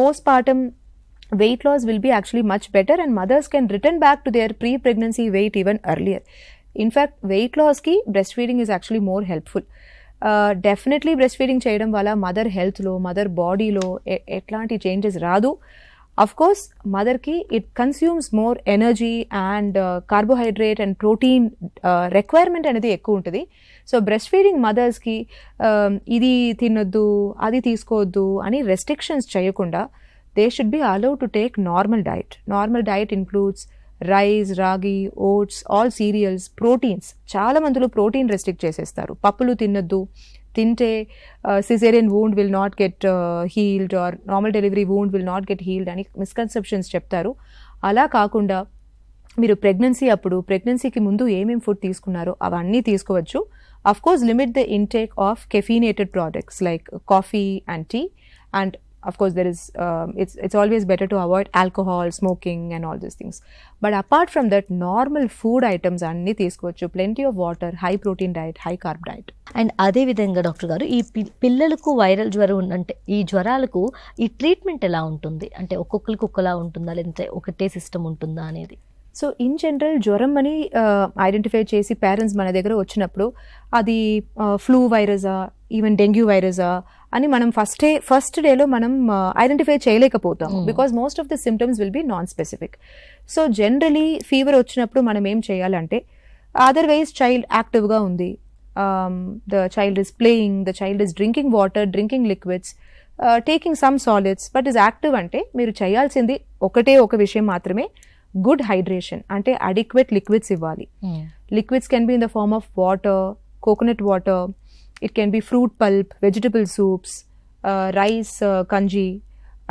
Post partum weight loss will be actually much better and mothers can return back to their pre-pregnancy weight even earlier. In fact, weight loss ki breastfeeding is actually more helpful. Definitely breastfeeding చేయడం వల్ల mother హెల్త్లో, mother బాడీలో ఎట్లాంటి changes రాదు. Of course మదర్కి it consumes more energy and carbohydrate and protein requirement అనేది ఎక్కువ ఉంటుంది. So breast feeding మదర్స్కి ఇది తినొద్దు, అది తీసుకోవద్దు అని రెస్ట్రిక్షన్స్ చేయకుండా they should be allowed to take normal diet. Normal diet includes rice, ragi, oats, all cereals, proteins. చాలా మందిలో ప్రోటీన్ రెస్ట్రిక్ట్ చేసేస్తారు. పప్పులు తినొద్దు, తింటే cesarean wound will not get healed or normal delivery wound will not get healed అని misconceptions చెప్తారు. అలా కాకుండా మీరు ప్రెగ్నెన్సీకి ముందు ఏమేమి ఫుడ్ తీసుకున్నారో అవన్నీ తీసుకోవచ్చు. Of course limit the intake of caffeinated products like coffee and tea, and of course there is it's always better to avoid alcohol, smoking and all these things. But apart from that, normal food items అన్ని తీసుకోవచ్చు. plenty of water, high protein diet, high carb diet. And అదే విధంగా doctor గారు, ఈ పిల్లలకు viral జ్వరం అంటే ఈ జ్వరాలకు ఈ ట్రీట్మెంట్ ఎలా ఉంటుంది? అంటే ఒక్కొక్కరికి ఒక్కలా ఉంటుందా, లేదంటే ఒకటే సిస్టమ్ ఉంటుందా అనేది? సో ఇన్ జనరల్ జ్వరం అని ఐడెంటిఫై చేసి పేరెంట్స్ మన దగ్గర వచ్చినప్పుడు అది ఫ్లూ వైరసా, ఈవెన్ డెంగ్యూ వైరసా అని మనం ఫస్ట్ డేలో మనం ఐడెంటిఫై చేయలేకపోతాము, because most of the symptoms will be non specific. So generally fever వచ్చినప్పుడు మనం ఏం చేయాలంటే, అదర్వైజ్ చైల్డ్ యాక్టివ్గా ఉంది, the child is playing, the child is drinking water, drinking liquids, taking some solids, but is active అంటే మీరు చేయాల్సింది ఒక విషయం మాత్రమే, గుడ్ హైడ్రేషన్. అంటే అడిక్వేట్ లిక్విడ్స్ ఇవ్వాలి. Liquids can be in the form of water, coconut water, it can be fruit pulp, vegetable soups, rice kanji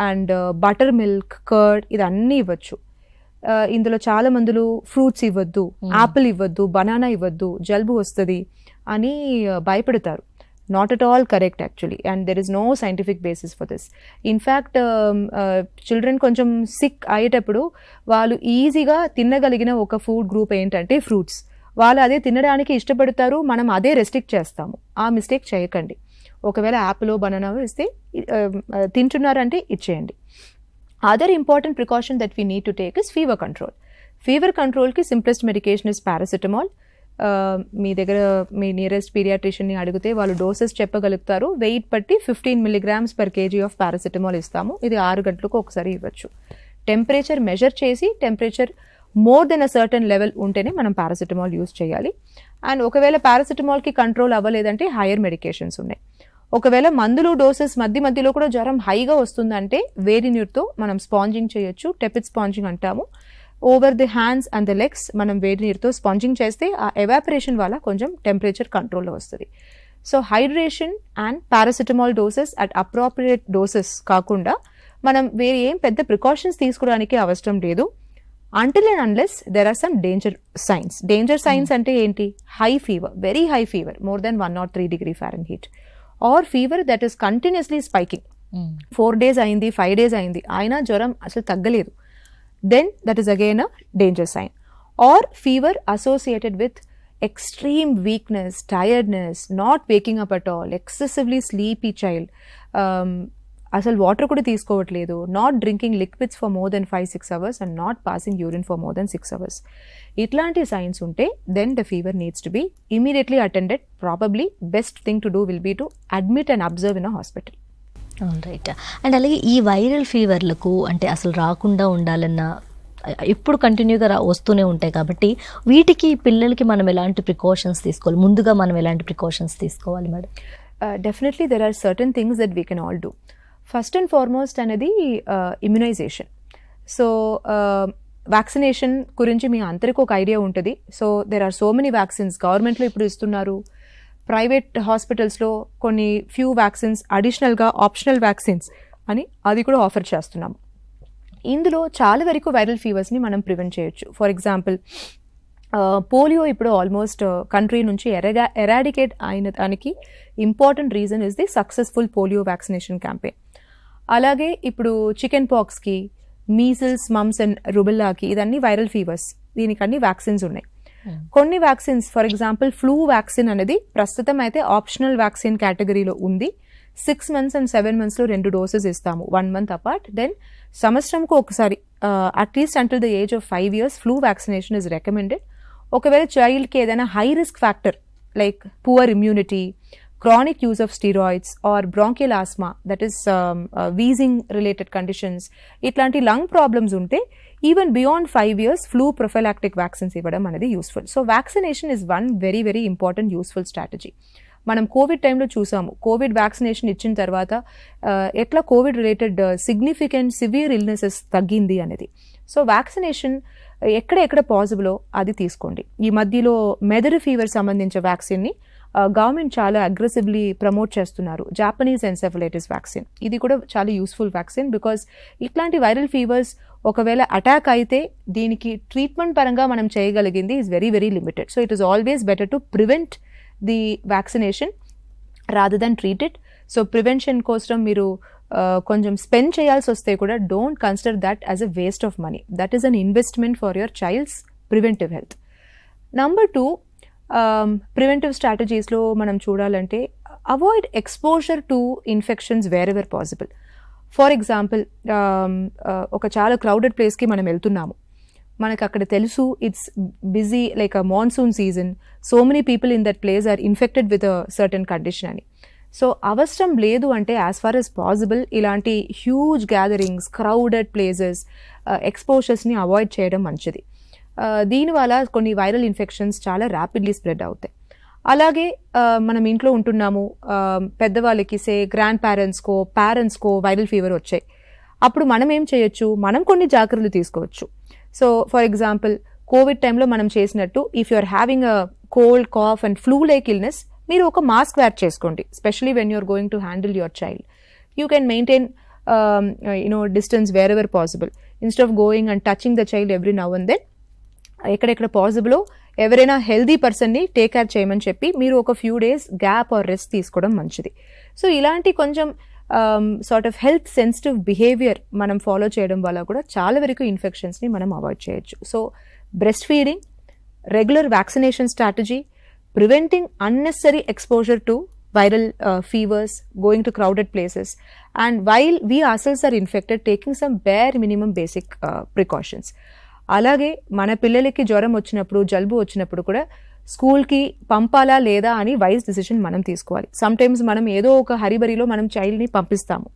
and buttermilk, curd, ఇదన్నీ ఇవ్వచ్చు. ఇందులో చాలా మందులు ఫ్రూట్స్ ఇవ్వద్దు, యాపిల్ ఇవ్వద్దు, బనానా ఇవ్వద్దు, జలుబు వస్తుంది అని భయపడతారు. Not at all correct actually, and there is no scientific basis for this. In fact, children కొంచెం సిక్ అయ్యేటప్పుడు వాళ్ళు ఈజీగా తినగలిగిన ఒక ఫుడ్ గ్రూప్ ఏంటంటే ఫ్రూట్స్. వాళ్ళు అదే తినడానికి ఇష్టపడతారు, మనం అదే రెస్ట్రిక్ట్ చేస్తాము. ఆ మిస్టేక్ చేయకండి. ఒకవేళ యాపిల్ బనానా ఇస్తే తింటున్నారంటే ఇచ్చేయండి. Other important precaution that we need to take is fever control. Fever కంట్రోల్కి సింప్లెస్ట్ మెడికేషన్ ఇస్ పారాసిటమాల్. మీ దగ్గర మీ నియరెస్ట్ పీడియాట్రిషియన్ని అడిగితే వాళ్ళు డోసెస్ చెప్పగలుగుతారు. వెయిట్ బట్టి 15 milligrams per kg of paracetamol ఇస్తాము. ఇది 6 గంటలకు ఒకసారి ఇవ్వచ్చు. టెంపరేచర్ మెజర్ చేసి temperature more than a certain level ఉంటేనే మనం పారాసిటమాల్ యూజ్ చేయాలి. అండ్ ఒకవేళ పారాసిటమాల్కి కంట్రోల్ అవ్వలేదంటే హైయర్ మెడికేషన్స్ ఉన్నాయి. ఒకవేళ మందులు డోసెస్ మధ్యలో కూడా జ్వరం హైగా వస్తుందంటే వేడి నీరుతో మనం స్పాంజింగ్ చేయొచ్చు. టెపిడ్ స్పాంజింగ్ అంటాము. Over the hands and the legs మనం వేడి నీరుతో స్పాంజింగ్ చేస్తే ఆ ఎవాపరేషన్ వల్ల కొంచెం టెంపరేచర్ కంట్రోల్లో వస్తుంది. So hydration and paracetamol doses at appropriate doses కాకుండా మనం వేరే ఏం పెద్ద ప్రికాషన్స్ తీసుకోవడానికి అవసరం లేదు. until and unless there are some danger signs. Danger signs అంటే ఏంటి? High fever, very high fever, more than 103 degree Fahrenheit, are fever that is continuously spiking. 4 days అయింది, 5 days అయింది, అయినా జ్వరం అసలు తగ్గలేదు, then that is again a danger sign. Or fever associated with extreme weakness, tiredness, not waking up at all, excessively sleepy child, అసలు water కూడా తీసుకోవట్లేదు, not drinking liquids for more than 5-6 hours and not passing urine for more than 6 hours. ఇట్లాంటి signs ఉంటే then the fever needs to be immediately attended. Probably best thing to do will be to admit and observe in a hospital. Right. And అలాగే ఈ viral ఫీవర్లకు అంటే అసలు రాకుండా ఉండాలన్న ఎప్పుడు కంటిన్యూగా వస్తూనే ఉంటాయి కాబట్టి వీటికి పిల్లలకి మనం ఎలాంటి ప్రికాషన్స్ తీసుకోవాలి, ముందుగా మనం ఎలాంటి ప్రికాషన్స్ తీసుకోవాలి madam? Definitely there are certain things that we can all do. First and foremost అనేది ఇమ్యునైజేషన్. సో వ్యాక్సినేషన్ గురించి మీ అందరికీ ఒక ఐడియా ఉంటుంది. So there are so many vaccines గవర్నమెంట్లో ఇప్పుడు ఇస్తున్నారు. ప్రైవేట్ హాస్పిటల్స్లో కొన్ని ఫ్యూ వ్యాక్సిన్స్ అడిషనల్గా ఆప్షనల్ వ్యాక్సిన్స్ అని అది కూడా ఆఫర్ చేస్తున్నాము. ఇందులో చాలా వరకు వైరల్ ఫీవర్స్ని మనం ప్రివెంట్ చేయొచ్చు. ఫర్ ఎగ్జాంపుల్ పోలియో ఇప్పుడు ఆల్మోస్ట్ కంట్రీ నుంచి ఎరాడికేట్ అయిన దానికి important reason is the successful polio vaccination campaign. అలాగే ఇప్పుడు చికెన్ పాక్స్కి, మీజిల్స్, మమ్స్ అండ్ రుబెల్లాకి, ఇదన్నీ వైరల్ ఫీవర్స్, దీనికి అన్ని వ్యాక్సిన్స్ ఉన్నాయి. కొన్ని vaccines for example flu vaccine అనేది ప్రస్తుతం అయితే ఆప్షనల్ వ్యాక్సిన్ కేటగిరీలో ఉంది. 6 months and 7 monthsలో 2 doses ఇస్తాము, 1 month apart. దెన్ సంవత్సరంకు ఒకసారి at least until the age of 5 years flu vaccination is recommended. ఒకవేళ చైల్డ్కి ఏదైనా high risk factor like poor immunity, chronic use of steroids or bronchial asthma, that is wheezing related conditions, ఇట్లాంటి lung problems ఉంటే even beyond 5 years flu prophylactic vaccines ఇవ్వడం అనేది useful. So vaccination is one very very important useful strategy. మనం COVID టైంలో చూసాము, COVID vaccination ఇచ్చిన తర్వాత ఎట్లా COVID related significant severe illnesses తగ్గింది అనేది. సో వ్యాక్సినేషన్ ఎక్కడ పాసిబులో అది తీసుకోండి. ఈ మధ్యలో మెదడు ఫీవర్ సంబంధించిన వ్యాక్సిన్ని గవర్నమెంట్ చాలా అగ్రెసివ్లీ ప్రమోట్ చేస్తున్నారు, జాపనీస్ ఎన్సెఫలైటిస్ వ్యాక్సిన్. ఇది కూడా చాలా యూస్ఫుల్ వ్యాక్సిన్ బికాస్ ఇట్లాంటి వైరల్ ఫీవర్స్ ఒకవేళ అటాక్ అయితే దీనికి ట్రీట్మెంట్ పరంగా మనం చేయగలిగింది is very very limited. So it is always better to prevent the vaccination rather than treat it. So prevention కోసం మీరు కొంచెం స్పెండ్ చేయాల్సి వస్తే కూడా don't consider that as a waste of money. That is an investment for your child's preventive health. Number 2, preventive స్ట్రాటజీస్లో మనం చూడాలంటే avoid exposure to infections wherever possible. For example, ఒక చాలా క్రౌడెడ్ ప్లేస్కి మనం వెళ్తున్నాము, మనకు అక్కడ తెలుసు it's busy like a monsoon season, so many people in that place are infected with a certain condition అని. సో అవసరం లేదు అంటే యాజ్ ఫార్ యాజ్ పాసిబుల్ ఇలాంటి హ్యూజ్ గ్యాదరింగ్స్, క్రౌడెడ్ ప్లేసెస్, ఎక్స్పోజర్స్ని అవాయిడ్ చేయడం మంచిది. దీనివల్ల కొన్ని వైరల్ ఇన్ఫెక్షన్స్ చాలా ర్యాపిడ్లీ స్ప్రెడ్ అవుతాయి. అలాగే మనం ఇంట్లో ఉంటున్నాము, పెద్దవాళ్ళకి గ్రాండ్ పేరెంట్స్కో వైరల్ ఫీవర్ వచ్చాయి, అప్పుడు మనం ఏం చేయొచ్చు, మనం కొన్ని జాగ్రత్తలు తీసుకోవచ్చు. సో ఫర్ ఎగ్జాంపుల్, కోవిడ్ టైంలో మనం చేసినట్టు if you are having a cold, cough and flu like illness, మీరు ఒక మాస్క్ వేర్ చేసుకోండి, specially when you're going to handle your child. You can maintain distance wherever possible. Instead of going and touching the child every now and then, ఎక్కడెక్కడ possible ఎవరైనా healthy పర్సన్ని take care చేయమని చెప్పి మీరు ఒక few days gap or rest తీసుకోవడం మంచిది. So ఇలాంటి కొంచెం sort of health sensitive behaviour మనం ఫాలో చేయడం వల్ల కూడా చాలా వరకు ఇన్ఫెక్షన్స్ని మనం అవాయిడ్ చేయొచ్చు. So breast feeding, regular vaccination strategy, preventing unnecessary exposure to viral fevers, going to crowded places, and while we ourselves are infected, taking some bare minimum basic precautions. అలాగే మన పిల్లలకి జ్వరం వచ్చినప్పుడు, జలుబు వచ్చినప్పుడు కూడా స్కూల్కి పంపాలా లేదా అని వైజ్ డిసిషన్ మనం తీసుకోవాలి. సమ్టైమ్స్ మనం ఏదో ఒక హరిబరిలో మనం చైల్డ్ని పంపిస్తాము,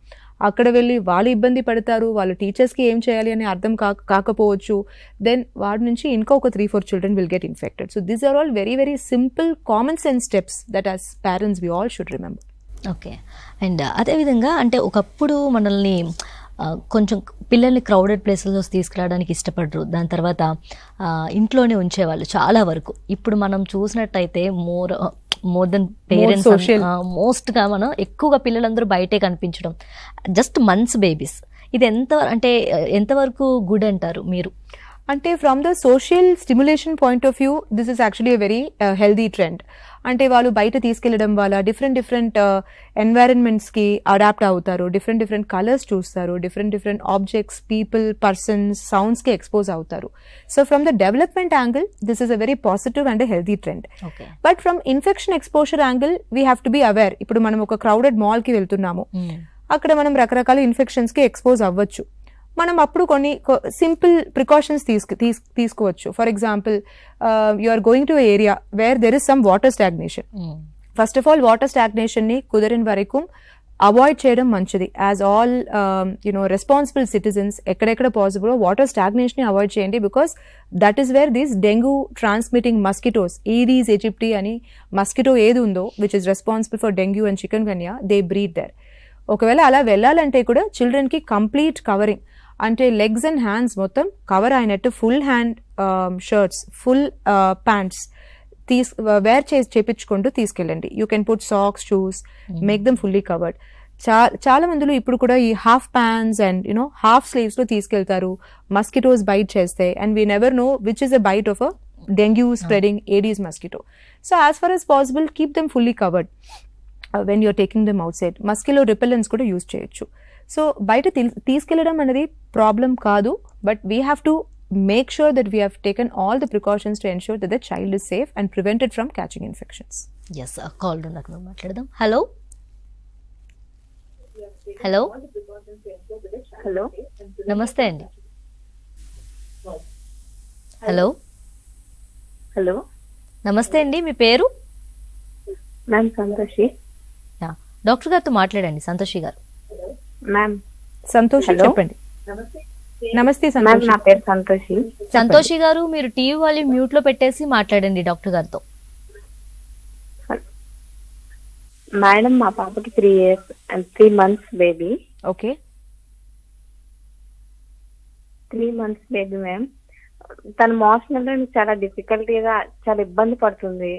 అక్కడ వెళ్ళి వాళ్ళు ఇబ్బంది పడతారు, వాళ్ళ టీచర్స్కి ఏం చేయాలి అని అర్థం కాకపోవచ్చు, దెన్ వాడి నుంచి ఇంకా ఒక 3-4 children will get infected. So these are all very very simple common sense steps that as parents we all should remember. Okay. And అదేవిధంగా అంటే ఒకప్పుడు మనల్ని కొంచెం పిల్లల్ని క్రౌడెడ్ ప్లేసెస్లో తీసుకురావడానికి ఇష్టపడరు, దాని తర్వాత ఇంట్లోనే ఉంచేవాళ్ళు చాలా వరకు. ఇప్పుడు మనం చూసినట్టయితే మోర్ దెన్ పేరెంట్స్ మోస్ట్గా మనం ఎక్కువగా పిల్లలందరూ బయటే కనిపించడం, జస్ట్ మంత్స్ బేబీస్, ఇది ఎంతవరకు గుడ్ అంటారు మీరు? అంటే from the social stimulation point of view this is actually a very healthy trend. అంటే వాళ్ళు బయట తీసుకెళ్లడం వల్ల డిఫరెంట్ ఎన్వైరన్మెంట్స్కి అడాప్ట్ అవుతారు, డిఫరెంట్ కలర్స్ చూస్తారు, డిఫరెంట్ ఆబ్జెక్ట్స్, పీపుల్, పర్సన్స్, సౌండ్స్కి ఎక్స్పోజ్ అవుతారు. So from the development angle this is a very positive and healthy trend. But from infection exposure angle we have to be aware. ఇప్పుడు మనం ఒక crowded మాల్కి వెళ్తున్నాము, అక్కడ మనం రకరకాల ఇన్ఫెక్షన్స్కి ఎక్స్పోజ్ అవ్వచ్చు. మనం అప్పుడు కొన్ని సింపుల్ ప్రికాషన్స్ తీసుకోవచ్చు. For example, you are going to area where there is some water stagnation. First of all water స్టాగ్నేషన్ని కుదిరిన వరకు అవాయిడ్ చేయడం మంచిది. యాజ్ ఆల్ రెస్పాన్సిబుల్ సిటిజన్స్ ఎక్కడెక్కడ పాసిబుల్ వాటర్ స్టాగ్నేషన్ అవాయిడ్ చేయండి, because that is where these dengue transmitting mosquitoes, Aedes aegypti అని mosquito ఏది ఉందో which is responsible for dengue and chikungunya, they breed there. ఒకవేళ అలా వెళ్ళాలంటే కూడా చిల్డ్రన్కి కంప్లీట్ కవరింగ్, అంటే లెగ్స్ అండ్ హ్యాండ్స్ మొత్తం కవర్ అయినట్టు full hand shirts, full pants wear చేపించుకుంటూ తీసుకెళ్ళండి. You can put socks, shoes, make them fully covered. చాలా మందిలో ఇప్పుడు కూడా ఈ half pants and half sleeves లో తీసుకెళ్తారు, మస్కిటోస్ బైట్ చేస్తాయి, and we never know which is a bite of a dengue spreading Aedes mosquito. So as far as possible keep them fully covered when you're taking them out side. మస్కిలో repellents కూడా use చేయొచ్చు. So బయట తీసుకెళ్లడం అనేది problem కాదు, but we have to make sure that we have taken all the precautions to ensure that the child is safe and prevented from catching infections. Yes, call unnadu maatladam. Hello. Hello. Hello, నమస్తే అండి. Hello. Hello, నమస్తే అండి, మీ పేరు? Ma'am Santoshi. Doctor గారితో మాట్లాడండి. సంతోషి గారు. Ma'am Santoshi చెప్పండి. నమస్తే మ్యామ్, నా పేరు సంతోషి. సంతోషి గారు, మీరు టీవీ వాల్యూమ్ మ్యూట్ లో పెట్టేసి మాట్లాడండి డాక్టర్ గారితో. మేడం, మా పాపకి 3 years and 3 months baby. Okay, 3 months baby ma'am. తన మోషన్ చాలా డిఫికల్టీగా, చాలా ఇబ్బంది పడుతుంది.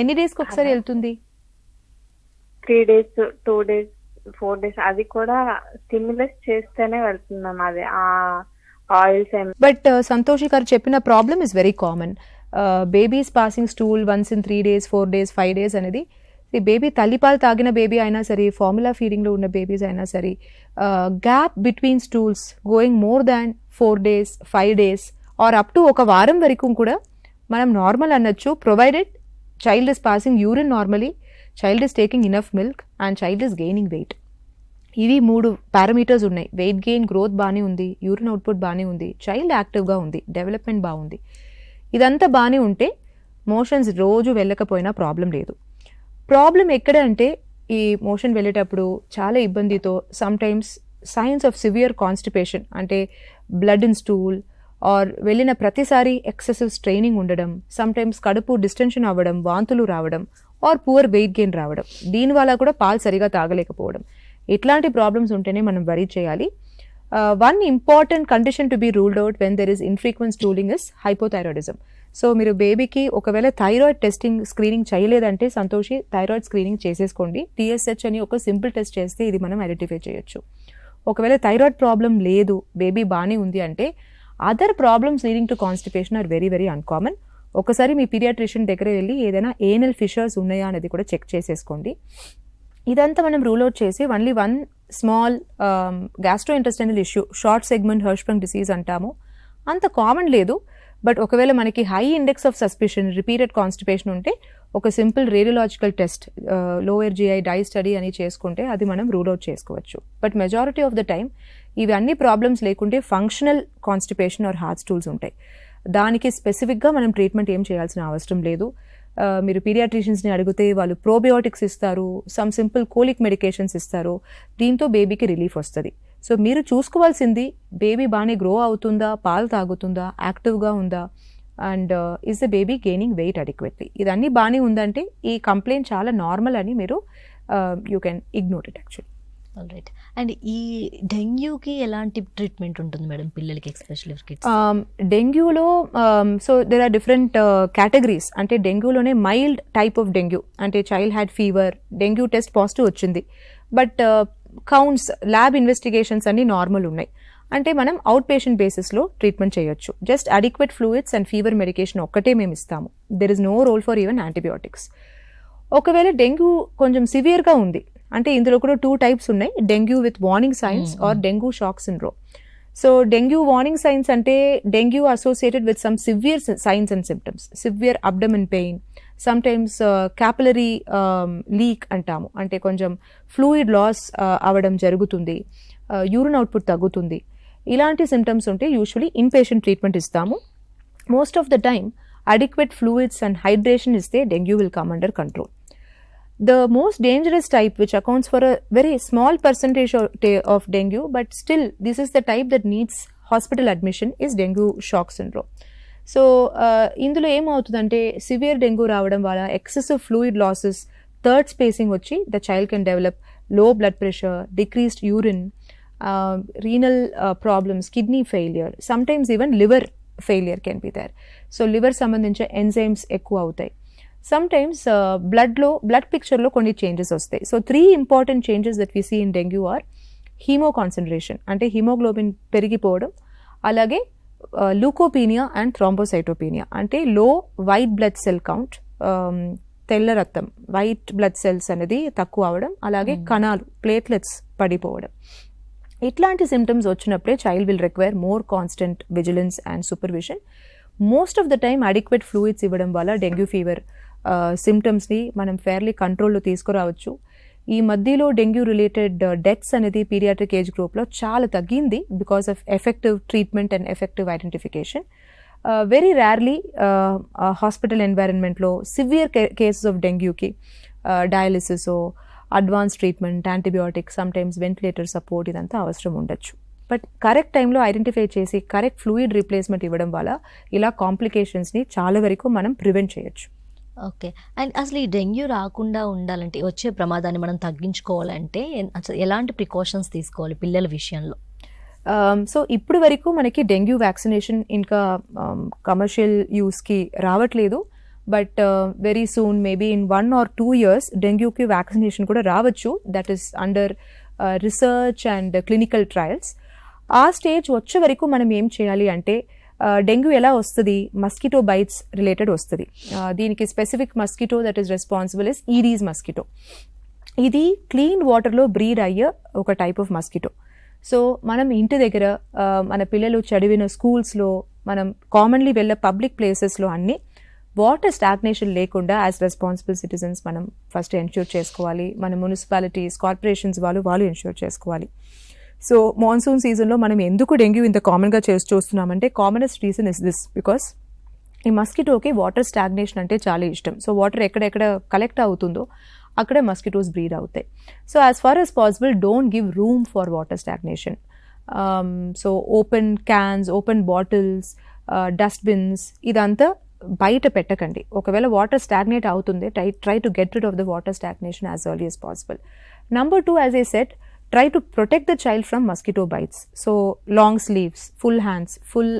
ఎన్ని డేస్కి ఒకసారి వెళ్తుంది? 3 days, 2 days, 4 days. అది కూడా స్టిమ్యులస్ చేస్తేనే వెళ్తున్నాం. అది ఆయిల్స్. బట్ సంతోషి గారు చెప్పిన problem is very common. Babies passing stool once in 3 days, 4 days, 5 days అనేది బేబీ తల్లిపాలు తాగిన బేబీ అయినా సరే, ఫార్ములా ఫీడింగ్లో ఉన్న బేబీస్ అయినా సరే, gap between stools going more than 4 days 5 days or up to ఒక వారం వరకు కూడా మనం నార్మల్ అనొచ్చు, provided child is passing urine normally, child is taking enough milk and child is gaining weight. ఇవి 3 పారామీటర్స్ ఉన్నాయి. వెయిట్ గెయిన్, గ్రోత్ బాగానే ఉంది, యూరిన్ అవుట్పుట్ బాగానే ఉంది, చైల్డ్ యాక్టివ్గా ఉంది, డెవలప్మెంట్ బాగుంది. ఇదంతా బాగానే ఉంటే మోషన్స్ రోజు వెళ్ళకపోయినా ప్రాబ్లం లేదు. ప్రాబ్లం ఎక్కడ అంటే ఈ మోషన్ వెళ్ళేటప్పుడు చాలా ఇబ్బందితో sometimes signs of severe constipation, అంటే బ్లడ్ ఇన్ స్టూల్ ఆర్ వెళ్ళిన ప్రతిసారి ఎక్సెసివ్ స్ట్రెయినింగ్ ఉండడం, సమ్టైమ్స్ కడుపు డిస్టెన్షన్ అవ్వడం, వాంతులు రావడం ఆర్ పువర్ వెయిట్ గెయిన్ రావడం, దీనివల్ల కూడా పాలు సరిగా తాగలేకపోవడం, ఇట్లాంటి ప్రాబ్లమ్స్ ఉంటేనే మనం వరీ చేయాలి. One important condition to be ruled out when there is infrequent stooling is hypothyroidism. So మీరు బేబీకి ఒకవేళ థైరాయిడ్ టెస్టింగ్ స్క్రీనింగ్ చేయలేదంటే సంతోషి థైరాయిడ్ స్క్రీనింగ్ చేసేసుకోండి. TSH అని ఒక సింపుల్ టెస్ట్ చేస్తే ఇది మనం ఐడెంటిఫై చేయొచ్చు. ఒకవేళ థైరాయిడ్ ప్రాబ్లం లేదు, బేబీ బాగానే ఉంది అంటే other problems leading to constipation are very very uncommon. ఒకసారి మీ పీడియాట్రిషియన్ దగ్గర వెళ్ళి ఏదైనా ఏనల్ ఫిషర్స్ ఉన్నాయా అనేది కూడా చెక్ చేసేసుకోండి. ఇదంతా మనం రూల్ అవుట్ చేసి only one small gastrointestinal issue, short segment Hirschsprung disease అంటాము, అంత కామన్ లేదు. బట్ ఒకవేళ మనకి high index of suspicion, repeated constipation ఉంటే ఒక simple radiological test, lower GI dye study అని చేసుకుంటే అది మనం రూల్ అవుట్ చేసుకోవచ్చు. But majority of the time ఇవి అన్ని ప్రాబ్లమ్స్ లేకుంటే functional constipation or hard stools ఉంటాయి. దానికి స్పెసిఫిక్గా మనం ట్రీట్మెంట్ ఏం చేయాల్సిన అవసరం లేదు. మీరు పీడియాట్రిషియన్స్ని అడిగితే వాళ్ళు ప్రోబయోటిక్స్ ఇస్తారు, సమ్ సింపుల్ కోలిక్ మెడికేషన్స్ ఇస్తారు, దీంతో బేబీకి రిలీఫ్ వస్తుంది. సో మీరు చూసుకోవాల్సింది బేబీ బాగానే గ్రో అవుతుందా, పాలు తాగుతుందా, యాక్టివ్గా ఉందా, and is the baby gaining weight adequately. ఇదన్నీ బాగానే ఉందంటే ఈ కంప్లైంట్ చాలా నార్మల్ అని మీరు you can ignore it actually. Alright. And ఈ డెంగ్యూకి ఎలాంటి ట్రీట్మెంట్ ఉంటుంది మేడం పిల్లలకి, ఎస్పెషల్లీ కిడ్స్? డెంగ్యూలో so there are different categories. అంటే డెంగ్యూలోనే మైల్డ్ టైప్ ఆఫ్ డెంగ్యూ, అంటే child had fever, dengue test positive వచ్చింది, బట్ కౌంట్స్, ల్యాబ్ ఇన్వెస్టిగేషన్స్ అన్ని నార్మల్ ఉన్నాయి అంటే మనం అవుట్ పేషెంట్ బేసిస్లో ట్రీట్మెంట్ చేయొచ్చు. Just adequate fluids and fever medication ఒక్కటే మేము ఇస్తాము. There is no role for even antibiotics. ఒకవేళ డెంగ్యూ కొంచెం సివియర్గా ఉంది అంటే ఇందులో కూడా 2 types ఉన్నాయి, dengue with warning signs or dengue shock syndrome. So dengue warning signs అంటే dengue associated with some severe signs and symptoms, severe abdomen pain, sometimes capillary leak అంటాము, అంటే కొంచెం ఫ్లూయిడ్ లాస్ అవ్వడం జరుగుతుంది, యూరిన్ అవుట్పుట్ తగ్గుతుంది, ఇలాంటి symptoms ఉంటే usually in patient treatment ఇస్తాము. Most of the time adequate fluids and hydration ఇస్తే dengue will come under control. The most dangerous type, which accounts for a very small percentage of dengue, but still this is the type that needs hospital admission, is dengue shock syndrome. So ఇందులో ఏమవుతుందంటే severe dengue రావడం వల్ల excessive fluid losses, third spacing వచ్చి the child can develop low blood pressure, decreased urine, renal problems, kidney failure, sometimes even liver failure can be there. So liver సంబంధించిన enzymes ఎక్కువ అవుతాయి. Sometimes blood పిక్చర్లో కొన్ని changes వస్తాయి. So 3 important changes that we see in dengue are haemoconcentration, అంటే haemoglobin పెరిగిపోవడం, అలాగే లూకోపీనియా and thrombocytopenia, అంటే లో వైట్ బ్లడ్ సెల్ కౌంట్, తెల్ల రక్తం, వైట్ బ్లడ్ సెల్స్ అనేది తక్కువ అవడం, అలాగే కణాలు, ప్లేట్లెట్స్ పడిపోవడం. ఇట్లాంటి సిమ్టమ్స్ వచ్చినప్పుడే child will require more constant vigilance and supervision. Most of the time adequate fluids ఇవ్వడం వల్ల డెంగ్యూ ఫీవర్ సిమ్టమ్స్ని మనం ఫెయిర్లీ కంట్రోల్లో తీసుకురావచ్చు. ఈ మధ్యలో డెంగ్యూ రిలేటెడ్ డెత్స్ అనేది పీడియాట్రిక్ ఏజ్ గ్రూప్లో చాలా తగ్గింది because of effective treatment and effective identification. Very rarely hospital ఎన్వైరన్మెంట్లో సివియర్ కేసెస్ ఆఫ్ డెంగ్యూకి dialysis, advance treatment, antibiotic, sometimes ventilator support ఇదంతా అవసరం ఉండొచ్చు. బట్ కరెక్ట్ టైంలో ఐడెంటిఫై చేసి కరెక్ట్ ఫ్లూయిడ్ రీప్లేస్మెంట్ ఇవ్వడం వల్ల ఇలా కాంప్లికేషన్స్ని చాలా వరకు మనం ప్రివెంట్ చేయొచ్చు. ఓకే. అండ్ అసలు ఈ డెంగ్యూ రాకుండా ఉండాలంటే, వచ్చే ప్రమాదాన్ని మనం తగ్గించుకోవాలంటే ఎలాంటి ప్రికాషన్స్ తీసుకోవాలి పిల్లల విషయంలో? సో ఇప్పుడు వరకు మనకి డెంగ్యూ వ్యాక్సినేషన్ ఇంకా కమర్షియల్ యూస్కి రావట్లేదు, but very soon maybe in 1 or 2 years డెంగ్యూకి వ్యాక్సినేషన్ కూడా రావచ్చు. That is under research and clinical trials. ఆ స్టేజ్ వచ్చే వరకు మనం ఏం చేయాలి అంటే డెంగ్యూ ఎలా వస్తుంది, మస్కిటో బైట్స్ రిలేటెడ్ వస్తుంది. దీనికి specific mosquito that is responsible is EDs mosquito. ఇది క్లీన్ వాటర్లో బ్రీడ్ అయ్యే ఒక టైప్ ఆఫ్ మస్కిటో. సో మనం ఇంటి దగ్గర మన పిల్లలు చదివిన స్కూల్స్లో, మనం కామన్లీ వెళ్ళే పబ్లిక్ ప్లేసెస్లో అన్ని వాటర్ స్టాగ్నేషన్ లేకుండా యాజ్ రెస్పాన్సిబుల్ సిటిజన్స్ మనం ఫస్ట్ ఎన్ష్యూర్ చేసుకోవాలి. మన మున్సిపాలిటీస్, కార్పొరేషన్స్ వాళ్ళు ఎన్ష్యూర్ చేసుకోవాలి. సో మాన్సూన్ సీజన్లో మనం ఎందుకు డెంగ్యూ ఇంత కామన్గా చూస్తున్నామంటే commonest reason is this, because ఈ మస్కిటోకి వాటర్ స్టాగ్నేషన్ అంటే చాలా ఇష్టం. సో వాటర్ ఎక్కడెక్కడ కలెక్ట్ అవుతుందో అక్కడే మస్కిటోస్ బ్రీడ్ అవుతాయి. So as far as possible don't give room for water stagnation. So open cans, open bottles, dustbins ఇదంతా బయట పెట్టకండి. ఒకవేళ వాటర్ స్టాగ్నేట్ అవుతుంది, try to get rid of the water stagnation as early as possible. Number 2, as I said, try to protect the child from mosquito bites. So long sleeves, full hands, full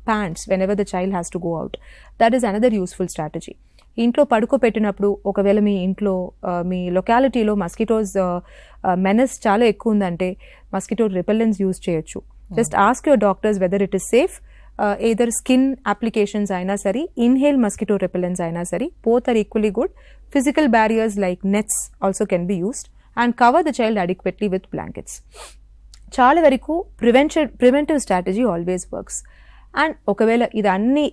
pants whenever the child has to go out. That is another useful strategy. ఇంట్లో పడుకోబెట్టినప్పుడు ఒకవేళ మీ ఇంట్లో మీ లొకాలిటీలో mosquitoes menace చాలా ఎక్కువ ఉందంటే mosquito repellents use చేయొచ్చు. Just ask your doctors whether it is safe. either skin applications aina sari, inhale mosquito repellents aina sari, both are equally good. Physical barriers like nets also can be used, and cover the child adequately with blankets. Chaala varaku preventive strategy always works. And okavela idanni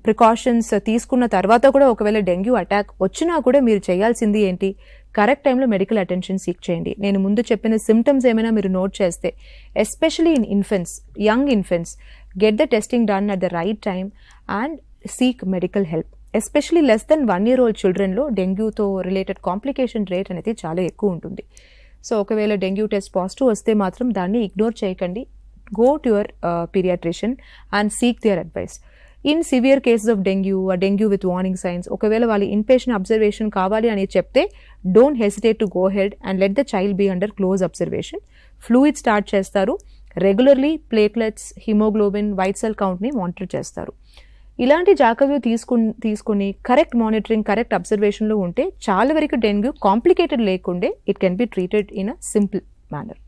precautions తీసుకున్న తర్వాత కూడా ఒకవేళ dengue attack వచ్చినా కూడా మీరు చేయాల్సింది ఏంటి, correct టైంలో మెడికల్ అటెన్షన్ సీక్ చేయండి. నేను ముందు చెప్పిన సిమ్టమ్స్ ఏమైనా మీరు నోట్ చేస్తే, especially in infants, young infants, get the testing done at the right time and seek medical help. Especially less than 1 year old children లో డెంగ్యూతో రిలేటెడ్ కాంప్లికేషన్ రేట్ అనేది చాలా ఎక్కువ ఉంటుంది. సో ఒకవేళ డెంగ్యూ టెస్ట్ పాజిటివ్ వస్తే మాత్రం దాన్ని ఇగ్నోర్ చేయకండి. Go to your paediatrician and seek their advice. In severe cases of dengue with warning signs, ఒకవేళ వాళ్ళు ఇన్పేషెంట్ అబ్జర్వేషన్ కావాలి అని చెప్తే don't hesitate to go head and let the child be under close observation. Fluid start చేస్తారు, regularly platelets, haemoglobin, white cell కౌంట్ని monitor చేస్తారు. ఇలాంటి జాగ్రత్తలు తీసుకుని కరెక్ట్ మానిటరింగ్, కరెక్ట్ అబ్జర్వేషన్లో ఉంటే చాలా వరకు డెంగ్యూ కాంప్లికేటెడ్ లేకుండే it can be treated in a simple manner.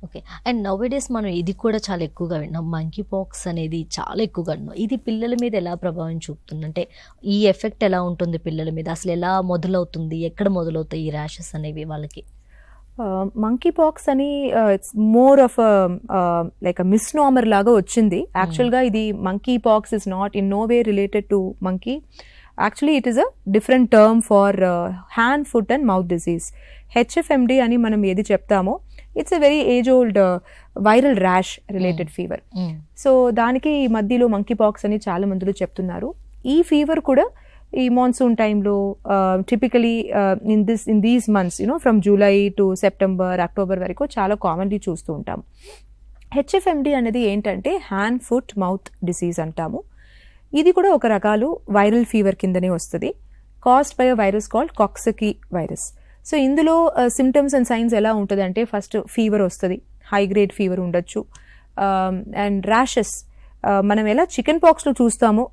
Okay. And now days మనం ఇది కూడా చాలా ఎక్కువగా విన్నాం, మంకీ పాక్స్ అనేది చాలా ఎక్కువగా విన్నాం. ఇది పిల్లల మీద ఎలా ప్రభావం చూపుతుంది, అంటే ఈ ఎఫెక్ట్ ఎలా ఉంటుంది పిల్లల మీద, అసలు ఎలా మొదలవుతుంది, ఎక్కడ మొదలవుతాయి ఈ ర్యాషెస్ అనేవి వాళ్ళకి? మంకీ పాక్స్ అని it's more of like a misnomer లాగా వచ్చింది. యాక్చువల్గా ఇది monkeypox is not in no way related to monkey. Actually it is a different term for hand, foot and mouth disease. HFMD అని మనం ఏది చెప్తామో it's a very age old viral rash related fever. So దానికి ఈ మధ్యలో monkey pox అని చాలా మందిలో చెప్తున్నారు. ఈ ఫీవర్ కూడా ఈ మాన్సూన్ టైంలో typically in these months from July to September, October వరకు చాలా కామన్లీ చూస్తూ ఉంటాము. HFMD అనేది ఏంటంటే హ్యాండ్, ఫుట్, మౌత్ డిసీజ్ అంటాము. ఇది కూడా ఒక రకాలు వైరల్ ఫీవర్ కిందనే వస్తుంది, caused by a virus called Coxsackie virus. So ఇందులో సిమ్టమ్స్ అండ్ సైన్స్ ఎలా ఉంటుంది అంటే, ఫస్ట్ ఫీవర్ వస్తుంది, హై గ్రేడ్ ఫీవర్ ఉండొచ్చు, అండ్ ర్యాషెస్ మనం ఎలా చికెన్ పాక్స్లో చూస్తామో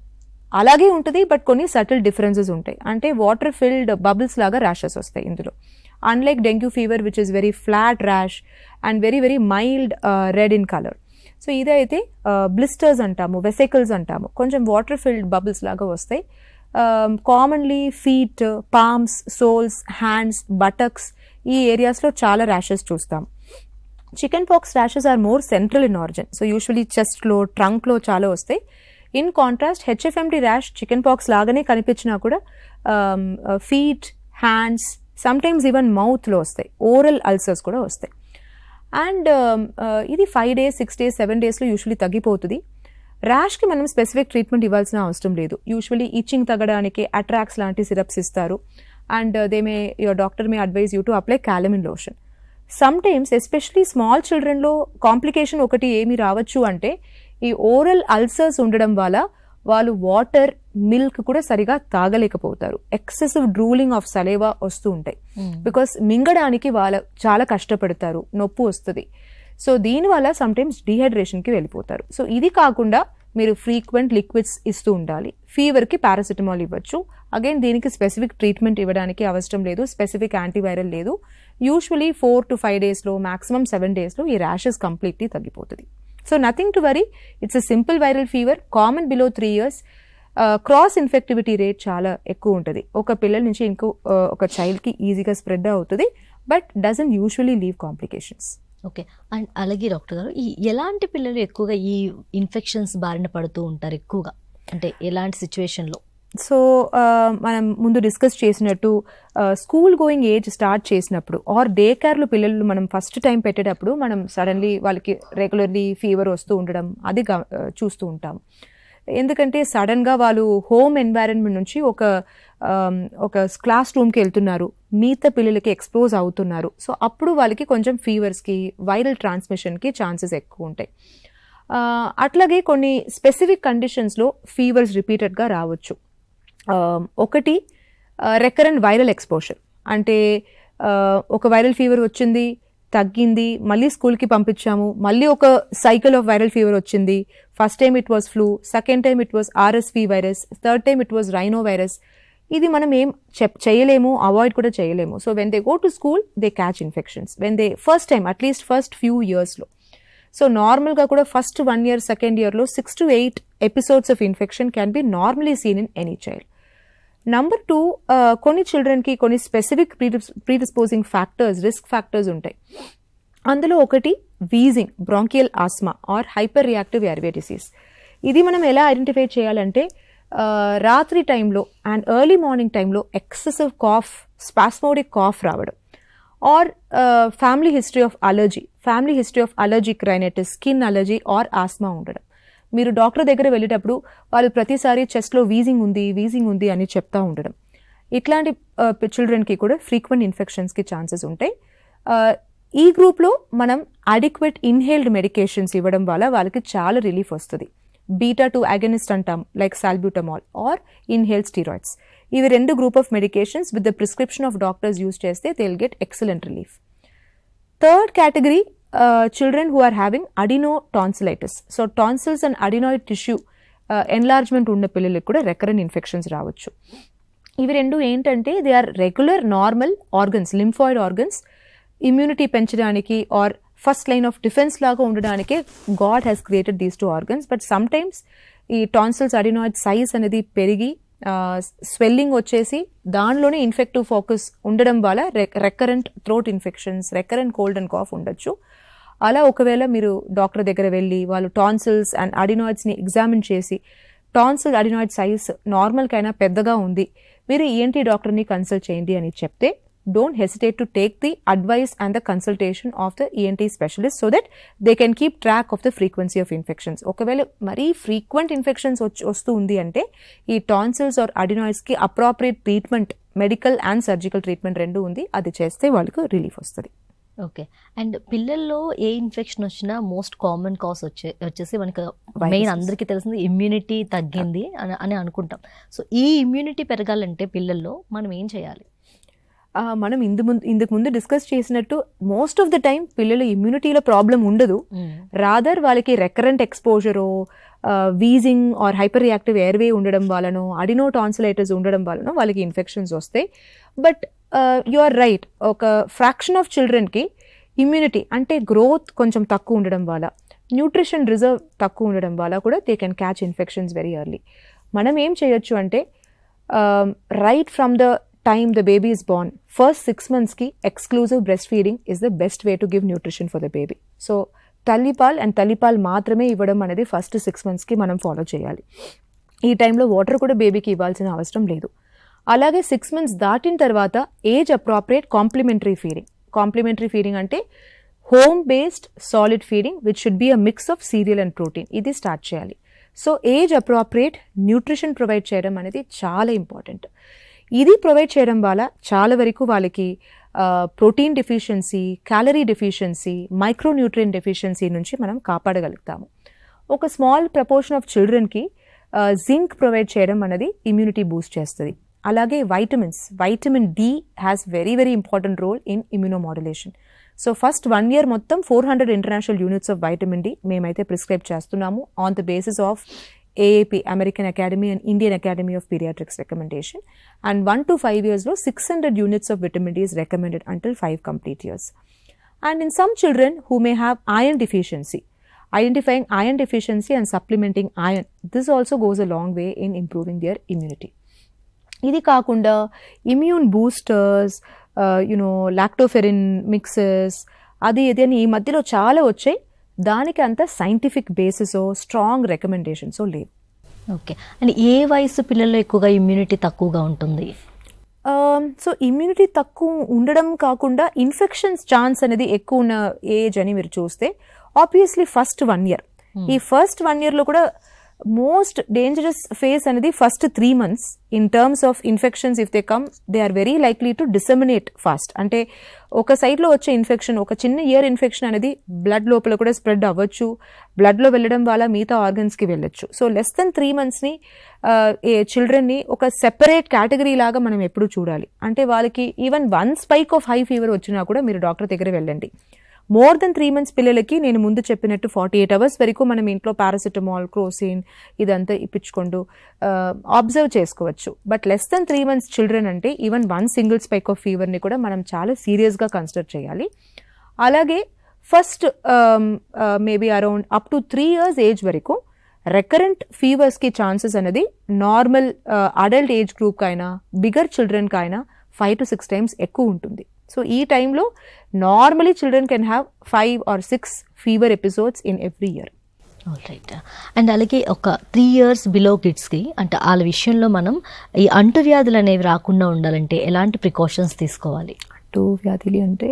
అలాగే ఉంటుంది, బట్ కొన్ని సటిల్ డిఫరెన్సెస్ ఉంటాయి. అంటే వాటర్ ఫిల్డ్ బబుల్స్ లాగా ర్యాషెస్ వస్తాయి ఇందులో. Unlike dengue fever which is very flat rash and very very mild red in colour. So ఇదైతే బ్లిస్టర్స్ అంటాము, వెసికల్స్ అంటాము, కొంచెం వాటర్ ఫిల్డ్ బబుల్స్ లాగా వస్తాయి. Commonly feet, palms, soles, hands, buttocks ఈ ఏరియాస్లో చాలా ర్యాషెస్ చూస్తాం. Chickenpox rashes are more central in origin. So usually చెస్ట్లో, ట్రంక్లో చాలా వస్తాయి. In contrast HFMD rash chickenpox లాగానే కనిపించినా కూడా ఫీట్, హ్యాండ్స్, సమ్టైమ్స్ ఈవెన్ మౌత్లో వస్తాయి. ఓరల్ అల్సర్స్ కూడా వస్తాయి. అండ్ ఇది 5 days, 6 days, 7 daysలో యూజువలీ తగ్గిపోతుంది. ర్యాష్కి మనం స్పెసిఫిక్ ట్రీట్మెంట్ ఇవ్వాల్సిన అవసరం లేదు. యూజువలీ ఈచింగ్ తగ్గడానికి అట్రాక్స్ లాంటి సిరప్స్ ఇస్తారు. And your doctor may advise you to apply calamine lotion. Sometimes especially small చిల్డ్రన్లో కాంప్లికేషన్ ఒకటి ఏమి రావచ్చు అంటే, ఈ ఓరల్ అల్సర్స్ ఉండడం వల్ల వాళ్ళు వాటర్, మిల్క్ కూడా సరిగా తాగలేకపోతారు. ఎక్సెసివ్ డ్రూలింగ్ ఆఫ్ సలేవా వస్తూ ఉంటాయి. బికాస్ మింగడానికి వాళ్ళు చాలా కష్టపడతారు, నొప్పి వస్తుంది. సో దీనివల్ల సమ్టైమ్స్ డీహైడ్రేషన్కి వెళ్ళిపోతారు. సో ఇది కాకుండా మీరు ఫ్రీక్వెంట్ లిక్విడ్స్ ఇస్తూ ఉండాలి. ఫీవర్కి పారాసిటమాల్ ఇవ్వచ్చు. అగైన్ దీనికి స్పెసిఫిక్ ట్రీట్మెంట్ ఇవ్వడానికి అవసరం లేదు, స్పెసిఫిక్ యాంటీవైరల్ లేదు. యూజువలీ 4 to 5 daysలో, మాక్సిమం 7 daysలో ఈ ర్యాషెస్ కంప్లీట్లీ తగ్గిపోతుంది. So nothing to worry, it's a simple viral fever, common below 3 years. Cross infectivity rate చాలా ఎక్కువ ఉంటుంది. ఒక పిల్లల నుంచి ఇంకో ఒక చైల్డ్కి ఈజీగా స్ప్రెడ్ అవుతుంది, but doesn't usually leave complications. Okay. And అలాగే డాక్టర్ గారు, ఈ ఎలాంటి పిల్లలు ఎక్కువగా ఈ ఇన్ఫెక్షన్స్ బారిన పడుతూ ఉంటారు ఎక్కువగా, అంటే ఎలాంటి సిచ్యువేషన్లో? సో మనం ముందు డిస్కస్ చేసినట్టు స్కూల్ గోయింగ్ ఏజ్ స్టార్ట్ చేసినప్పుడు ఆర్ డే కేర్లో పిల్లలు మనం ఫస్ట్ టైం పెట్టేటప్పుడు మనం సడన్లీ వాళ్ళకి రెగ్యులర్లీ ఫీవర్ వస్తూ ఉండడం అది చూస్తూ ఉంటాం. ఎందుకంటే సడన్గా వాళ్ళు హోమ్ ఎన్వైరన్మెంట్ నుంచి ఒక క్లాస్ రూమ్కి వెళ్తున్నారు, మిగతా పిల్లలకి ఎక్స్పోజ్ అవుతున్నారు. సో అప్పుడు వాళ్ళకి కొంచెం ఫీవర్స్కి, వైరల్ ట్రాన్స్మిషన్కి ఛాన్సెస్ ఎక్కువ ఉంటాయి. అట్లాగే కొన్ని స్పెసిఫిక్ కండిషన్స్లో ఫీవర్స్ రిపీటెడ్గా రావచ్చు. ఒకటి రెకరెంట్ వైరల్ ఎక్స్పోజర్, అంటే ఒక వైరల్ ఫీవర్ వచ్చింది, తగ్గింది, మళ్ళీ స్కూల్కి పంపించాము, మళ్ళీ ఒక సైకిల్ ఆఫ్ వైరల్ ఫీవర్ వచ్చింది. First time it was flu, second time it was RSV virus, third time it was rhino virus. ఇది మనం ఏం చేయలేము, అవాయిడ్ కూడా చేయలేము. So when they go to school they catch infections when they first time, at least first few ఇయర్స్లో. So నార్మల్గా కూడా first 1 year, second ఇయర్లో 6 to 8 episodes of infection can be normally seen in any child. Number 2, కొన్ని చిల్డ్రన్కి కొన్ని specific predisposing factors, risk factors ఉంటాయి. అందులో ఒకటి wheezing, bronchial asthma or hyper reactive airway disease. ఇది మనం ఎలా ఐడెంటిఫై చేయాలంటే రాత్రి టైంలో అండ్ ఎర్లీ మార్నింగ్ టైంలో ఎక్సెసివ్ కాఫ్, స్పాస్మోడిక్ కాఫ్ రావడం, or family history of allergic rhinitis, skin allergy or asthma ఉండడం. మీరు డాక్టర్ దగ్గర వెళ్ళేటప్పుడు వాళ్ళు ప్రతిసారి చెస్ట్లో వీజింగ్ ఉంది అని చెప్తా ఉండడం. ఇట్లాంటి చిల్డ్రన్కి కూడా ఫ్రీక్వెంట్ ఇన్ఫెక్షన్స్కి ఛాన్సెస్ ఉంటాయి. ఈ గ్రూప్లో మనం అడిక్వేట్ ఇన్హేల్డ్ మెడికేషన్స్ ఇవ్వడం వల్ల వాళ్ళకి చాలా రిలీఫ్ వస్తుంది. β2 agonist అంటాం, like salbutamol or inhaled steroids. ఇవి 2 group of medications with the prescription of doctors use చేస్తే they will get excellent relief. Third category, children who are having adenotonsillitis. So tonsils and adenoid tissue enlargement ఉన్న పిల్లలకు కూడా recurrent infections రావచ్చు. ఇవి 2 ఏంటంటే they are regular normal organs, lymphoid organs, immunity పెంచడానికి or first line of defence లాగా ఉండడానికే God has created these 2 organs. But sometimes tonsils, adenoid size అనేది పెరిగి స్వెల్లింగ్ వచ్చేసి దానిలోనే ఇన్ఫెక్టివ్ ఫోకస్ ఉండడం వల్ల recurrent throat infections, recurrent cold and cough ఉండొచ్చు. అలా ఒకవేళ మీరు డాక్టర్ దగ్గర వెళ్ళి వాళ్ళు టాన్సిల్స్ అండ్ అడినాయిడ్స్ని ఎగ్జామిన్ చేసి టాన్సిల్ అడినాయిడ్ సైజ్ నార్మల్ కైనా పెద్దగా ఉంది, మీరు ENT డాక్టర్ని కన్సల్ట్ చేయండి అని చెప్తే don't hesitate to take the advice and the consultation of the ENT specialist so that they can keep track of the frequency of infections. ఒకవేళ మరీ ఫ్రీక్వెంట్ ఇన్ఫెక్షన్స్ వస్తూ ఉంది అంటే ఈ టాన్సిల్స్ ఆర్ అడినాయిడ్స్కి appropriate treatment, medical and surgical treatment 2 ఉంది, అది చేస్తే వాళ్ళకు రిలీఫ్ వస్తుంది. ఓకే. అండ్ పిల్లల్లో ఏ ఇన్ఫెక్షన్ వచ్చినా మోస్ట్ కామన్ కాజ్ వచ్చేసి మనకు మెయిన్ అందరికీ తెలిసింది ఇమ్యూనిటీ తగ్గింది అని అనుకుంటాం. సో ఈ ఇమ్యూనిటీ పెరగాలంటే పిల్లల్లో మనం ఏం చేయాలి? మనం ఇందుకు ముందు డిస్కస్ చేసినట్టు మోస్ట్ ఆఫ్ ద టైం పిల్లలు ఇమ్యూనిటీలో ప్రాబ్లం ఉండదు. రాదర్ వాళ్ళకి రెకరెంట్ ఎక్స్పోజరో, wheezing or hyper reactive airway ఉండడం వలనో, అడినోటాన్సిలైటిస్ ఉండడం వలనో వాళ్ళకి ఇన్ఫెక్షన్స్ వస్తాయి. బట్ యు ఆర్ రైట్, ఒక ఫ్రాక్షన్ ఆఫ్ చిల్డ్రన్కి ఇమ్యూనిటీ అంటే గ్రోత్ కొంచెం తక్కువ ఉండడం వల్ల, న్యూట్రిషన్ రిజర్వ్ తక్కువ ఉండడం వల్ల కూడా they can catch infections very early. మనం ఏం చేయొచ్చు అంటే right from the time the baby is born, first 6 months ki exclusive breastfeeding is the best way to give nutrition for the baby. So తల్లిపాల్ and తల్లిపాల్ మాత్రమే ఇవ్వడం అనేది first 6 months కి మనం ఫాలో చేయాలి. ఈ టైంలో వాటర్ కూడా బేబీకి ఇవ్వాల్సిన అవసరం లేదు. అలాగే 6 months దాటిన తర్వాత ఏజ్ అప్రాప్రియేట్ కాంప్లిమెంటరీ ఫీడింగ్ అంటే home based solid feeding which should be a mix of serial and protein, ఇది స్టార్ట్ చేయాలి. So age appropriate nutrition provide చేయడం అనేది చాలా ఇంపార్టెంట్. ఇది ప్రొవైడ్ చేయడం వల్ల చాలా వరకు వాళ్ళకి protein deficiency, calorie deficiency, micronutrient deficiency నుంచి మనం కాపాడగలుగుతాము. ఒక స్మాల్ ప్రపోర్షన్ ఆఫ్ చిల్డ్రన్కి జింక్ ప్రొవైడ్ చేయడం అనేది ఇమ్యూనిటీ బూస్ట్ చేస్తుంది. అలాగే vitamin D has very very important role in immunomodulation. So first 1 year మొత్తం 400 international units of vitamin D మేమైతే ప్రిస్క్రైబ్ చేస్తున్నాము on the basis of AAP, American Academy and Indian Academy of Pediatrics recommendation. And 1 to 5 years lo 600 units of vitamin D is recommended until 5 complete years. And in some children who may have iron deficiency, identifying iron deficiency and supplementing iron. This also goes a long way in improving their immunity. ఇది కాకుండా immune boosters, lactoferrin mixes, అది ఇది అని ఈ మధ్యలో చాలా వచ్చాయి. దానికి అంత సైంటిఫిక్ బేసిస్ స్ట్రాంగ్ రికమెండేషన్స్ లేవు. ఓకే, అండ్ ఏ వయసు పిల్లల్లో ఎక్కువగా ఇమ్యూనిటీ తక్కువగా ఉంటుంది? సో ఇమ్యూనిటీ తక్కువ ఉండడం కాకుండా ఇన్ఫెక్షన్స్ ఛాన్స్ అనేది ఎక్కువ ఉన్న ఏజ్ అని మీరు చూస్తే ఆబ్వియస్లీ ఫస్ట్ 1 year. ఈ ఫస్ట్ 1 yearలో కూడా మోస్ట్ డేంజరస్ ఫేజ్ అనేది first 3 months in terms of infections. If they come they are very likely to disseminate fast. అంటే ఒక సైడ్లో వచ్చే ఇన్ఫెక్షన్, ఒక చిన్న ఇయర్ ఇన్ఫెక్షన్ అనేది బ్లడ్ లోపల కూడా స్ప్రెడ్ అవ్వచ్చు, బ్లడ్లో వెళ్ళడం వల్ల మిగతా ఆర్గన్స్కి వెళ్ళొచ్చు. సో లెస్ దెన్ 3 monthsని చిల్డ్రన్ని ఒక సెపరేట్ కేటగిరీ లాగా మనం ఎప్పుడు చూడాలి. అంటే వాళ్ళకి even 1 spike of high fever వచ్చినా కూడా మీరు డాక్టర్ దగ్గర వెళ్ళండి. మోర్ దెన్ 3 months పిల్లలకి నేను ముందు చెప్పినట్టు 48 hours వరకు మనం ఇంట్లో పారాసిటమాల్, క్రోసిన్ ఇదంతా ఇప్పించుకుంటూ అబ్జర్వ్ చేసుకోవచ్చు. But less than 3 months children అంటే ఈవెన్ 1 single spike ఆఫ్ ఫీవర్ని కూడా మనం చాలా సీరియస్గా కన్సిడర్ చేయాలి. అలాగే first maybe around up to 3 years age వరకు రికరెంట్ ఫీవర్స్కి ఛాన్సెస్ అనేది నార్మల్ అడల్ట్ ఏజ్ గ్రూప్కి అయినా బిగర్ చిల్డ్రన్కి అయినా 5 to 6 times ఎక్కువ ఉంటుంది. సో ఈ టైంలో normally children can have 5 or 6 fever episodes in every year. Right. And అలాగే ఒక 3 years బిలో కిడ్స్కి అంటే వాళ్ళ విషయంలో మనం ఈ అంటువ్యాధులు అనేవి రాకుండా ఉండాలంటే ఎలాంటి ప్రికాషన్స్ తీసుకోవాలి? అంటువ్యాధులు అంటే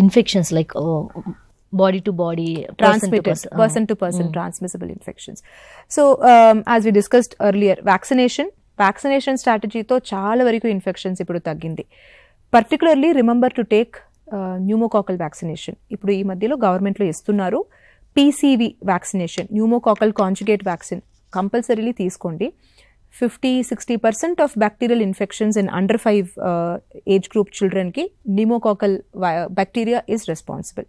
infections like body to body, person to person transmissible infections. So as we discussed earlier, vaccination స్ట్రాటజీతో చాలా వరకు ఇన్ఫెక్షన్స్ ఇప్పుడు తగ్గింది. Particularly remember to take pneumococcal vaccination. ఇప్పుడు ఈ మధ్యలో గవర్నమెంట్లో ఇస్తున్నారు. PCV vaccination, pneumococcal conjugate vaccine compulsorily తీసుకోండి. 50-60% of bacterial infections in under 5 age group చిల్డ్రన్కి pneumococcal bacteria is responsible.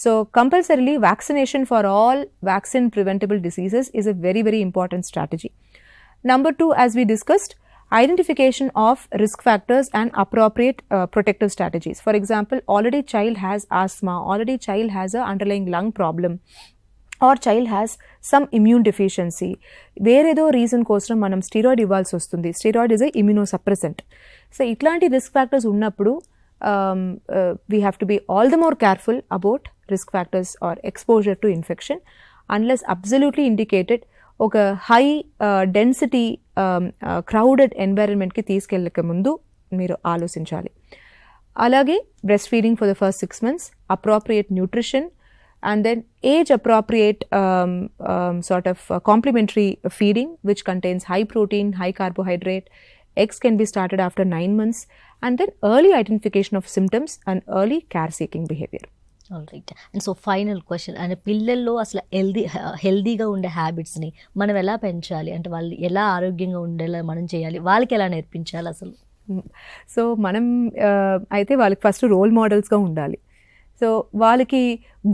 So compulsorily vaccination for all vaccine preventable diseases is a very, very important strategy. Number 2, as we discussed, identification of risk factors and appropriate protective strategies. For example, already child has asthma, already child has a underlying lung problem, or child has some immune deficiency. వేరేదో reason కోసం మనం steroid ఇవ్వాల్సి వస్తుంది. Steroid is a immunosuppressant. So ఇట్లాంటి risk factors ఉన్నప్పుడు we have to be all the more careful about risk factors or exposure to infection unless absolutely indicated. ఒక high density crowded ఎన్వైరన్మెంట్కి తీసుకెళ్ళక ముందు మీరు ఆలోచించాలి. అలాగే breast feeding for the first 6 months, appropriate nutrition, and then age appropriate sort of complementary feeding which contains high protein, high carbohydrate. Eggs can be started after 9 months, and then early identification of symptoms and early care seeking behavior. Right. And so final question, అంటే పిల్లల్లో అసలు హెల్దీగా ఉండే హ్యాబిట్స్ని మనం ఎలా పెంచాలి? అంటే వాళ్ళు ఎలా ఆరోగ్యంగా ఉండేలా మనం చేయాలి, వాళ్ళకి ఎలా నేర్పించాలి అసలు? సో మనం అయితే వాళ్ళకి ఫస్ట్ రోల్ మోడల్స్గా ఉండాలి. సో వాళ్ళకి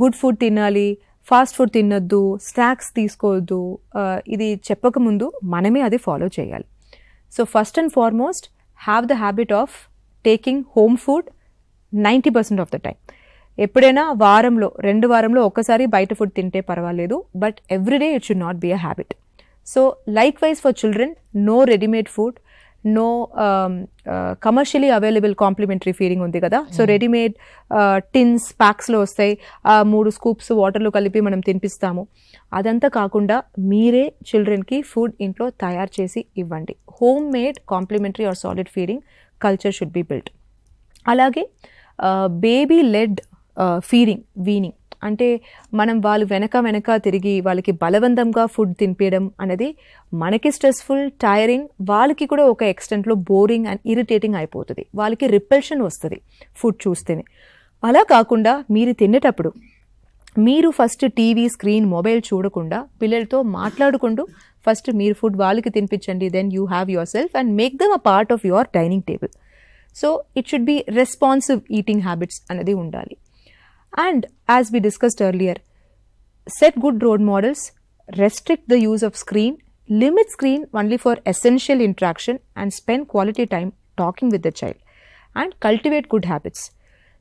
గుడ్ ఫుడ్ తినాలి, ఫాస్ట్ ఫుడ్ తినొద్దు, స్నాక్స్ తీసుకోవద్దు, ఇది చెప్పకముందు మనమే అది ఫాలో చేయాలి. So first and foremost have the habit of taking home food 90% of the time. ఎప్పుడైనా వారంలో 2 వారంలో ఒక్కసారి బయట ఫుడ్ తింటే పర్వాలేదు, but everyday it should not be a habit. So likewise for children, no readymade food, no commercially available complementary feeding ఉంది కదా. So readymade tins ప్యాక్స్లో వస్తాయి, 3 scoops వాటర్లో కలిపి మనం తినిపిస్తాము. అదంతా కాకుండా మీరే చిల్డ్రన్కి ఫుడ్ ఇంట్లో తయారు చేసి ఇవ్వండి. Homemade complementary or solid feeding culture should be built. అలాగే బేబీ లెడ్ ఫీడింగ్, వీనింగ్ అంటే మనం వాళ్ళు వెనక తిరిగి వాళ్ళకి బలవంతంగా ఫుడ్ తినిపించడం అనేది మనకి స్ట్రెస్ఫుల్, టైరింగ్, వాళ్ళకి కూడా ఒక ఎక్స్టెంట్లో బోరింగ్ అండ్ ఇరిటేటింగ్ అయిపోతుంది. వాళ్ళకి రిపల్షన్ వస్తుంది ఫుడ్ చూస్తేనే. అలా కాకుండా మీరు తినేటప్పుడు మీరు ఫస్ట్ టీవీ, స్క్రీన్, మొబైల్ చూడకుండా పిల్లలతో మాట్లాడుకుంటూ ఫస్ట్ మీరు ఫుడ్ వాళ్ళకి తినిపించండి. Then you have yourself and make them a part of your dining table. So it should be responsive eating habits అనేది ఉండాలి. And as we discussed earlier, set good role models, restrict the use of screen, limit screen only for essential interaction, and spend quality time talking with the child, and cultivate good habits.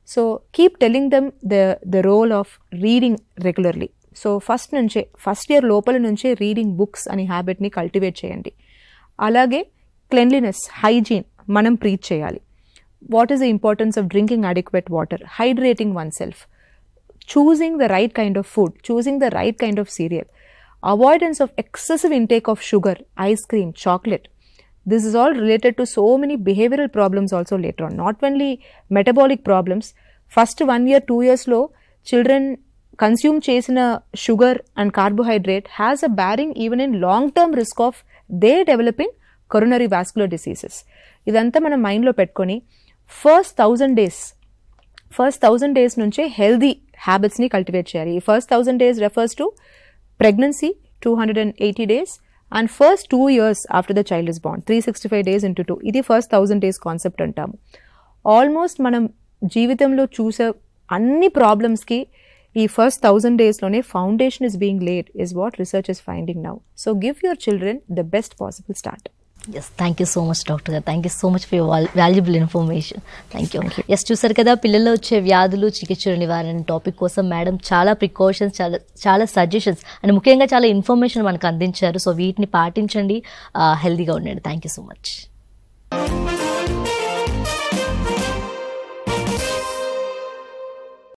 So keep telling them the role of reading regularly. So first year లోపల నుంచే reading books అనే హ్యాబిట్ని cultivate చేయండి. అలాగే cleanliness, hygiene మనం preach చేయాలి. What is the importance of drinking adequate water, hydrating one self, choosing the right kind of food, choosing the right kind of cereal, avoidance of excessive intake of sugar, ice cream, chocolate. This is all related to so many behavioral problems also later on, not only metabolic problems. First 1 year, 2 years lo children consume chesina sugar and carbohydrate has a bearing even in long term risk of they developing coronary vascular diseases. Idantha mana mind lo petkoni first 1000 days నుంచే healthy హ్యాబిట్స్ని cultivate చేయాలి. ఈ first 1000 days refers to pregnancy 280 days and first 2 years after the child is born, 365 days into 2. ఇది first 1000 days concept అంటాము. Almost మనం జీవితంలో చూసే అన్ని ప్రాబ్లమ్స్కి ఈ ఫస్ట్ 1000 daysలోనే foundation is being laid is what research is finding now. So give your children the best possible start. Yes, thank you so much doctor గారు. Thank you so much for your valuable information. Thank you. Yes, చూసారు కదా, పిల్లల్లో వచ్చే వ్యాధులు చికిత్సల నివారణ topic కోసం madam చాలా precautions, చాలా సజెషన్స్ అండ్ ముఖ్యంగా చాలా ఇన్ఫర్మేషన్ మనకు అందించారు. సో వీటిని పాటించండి, హెల్దీగా ఉండండి. Thank you so much.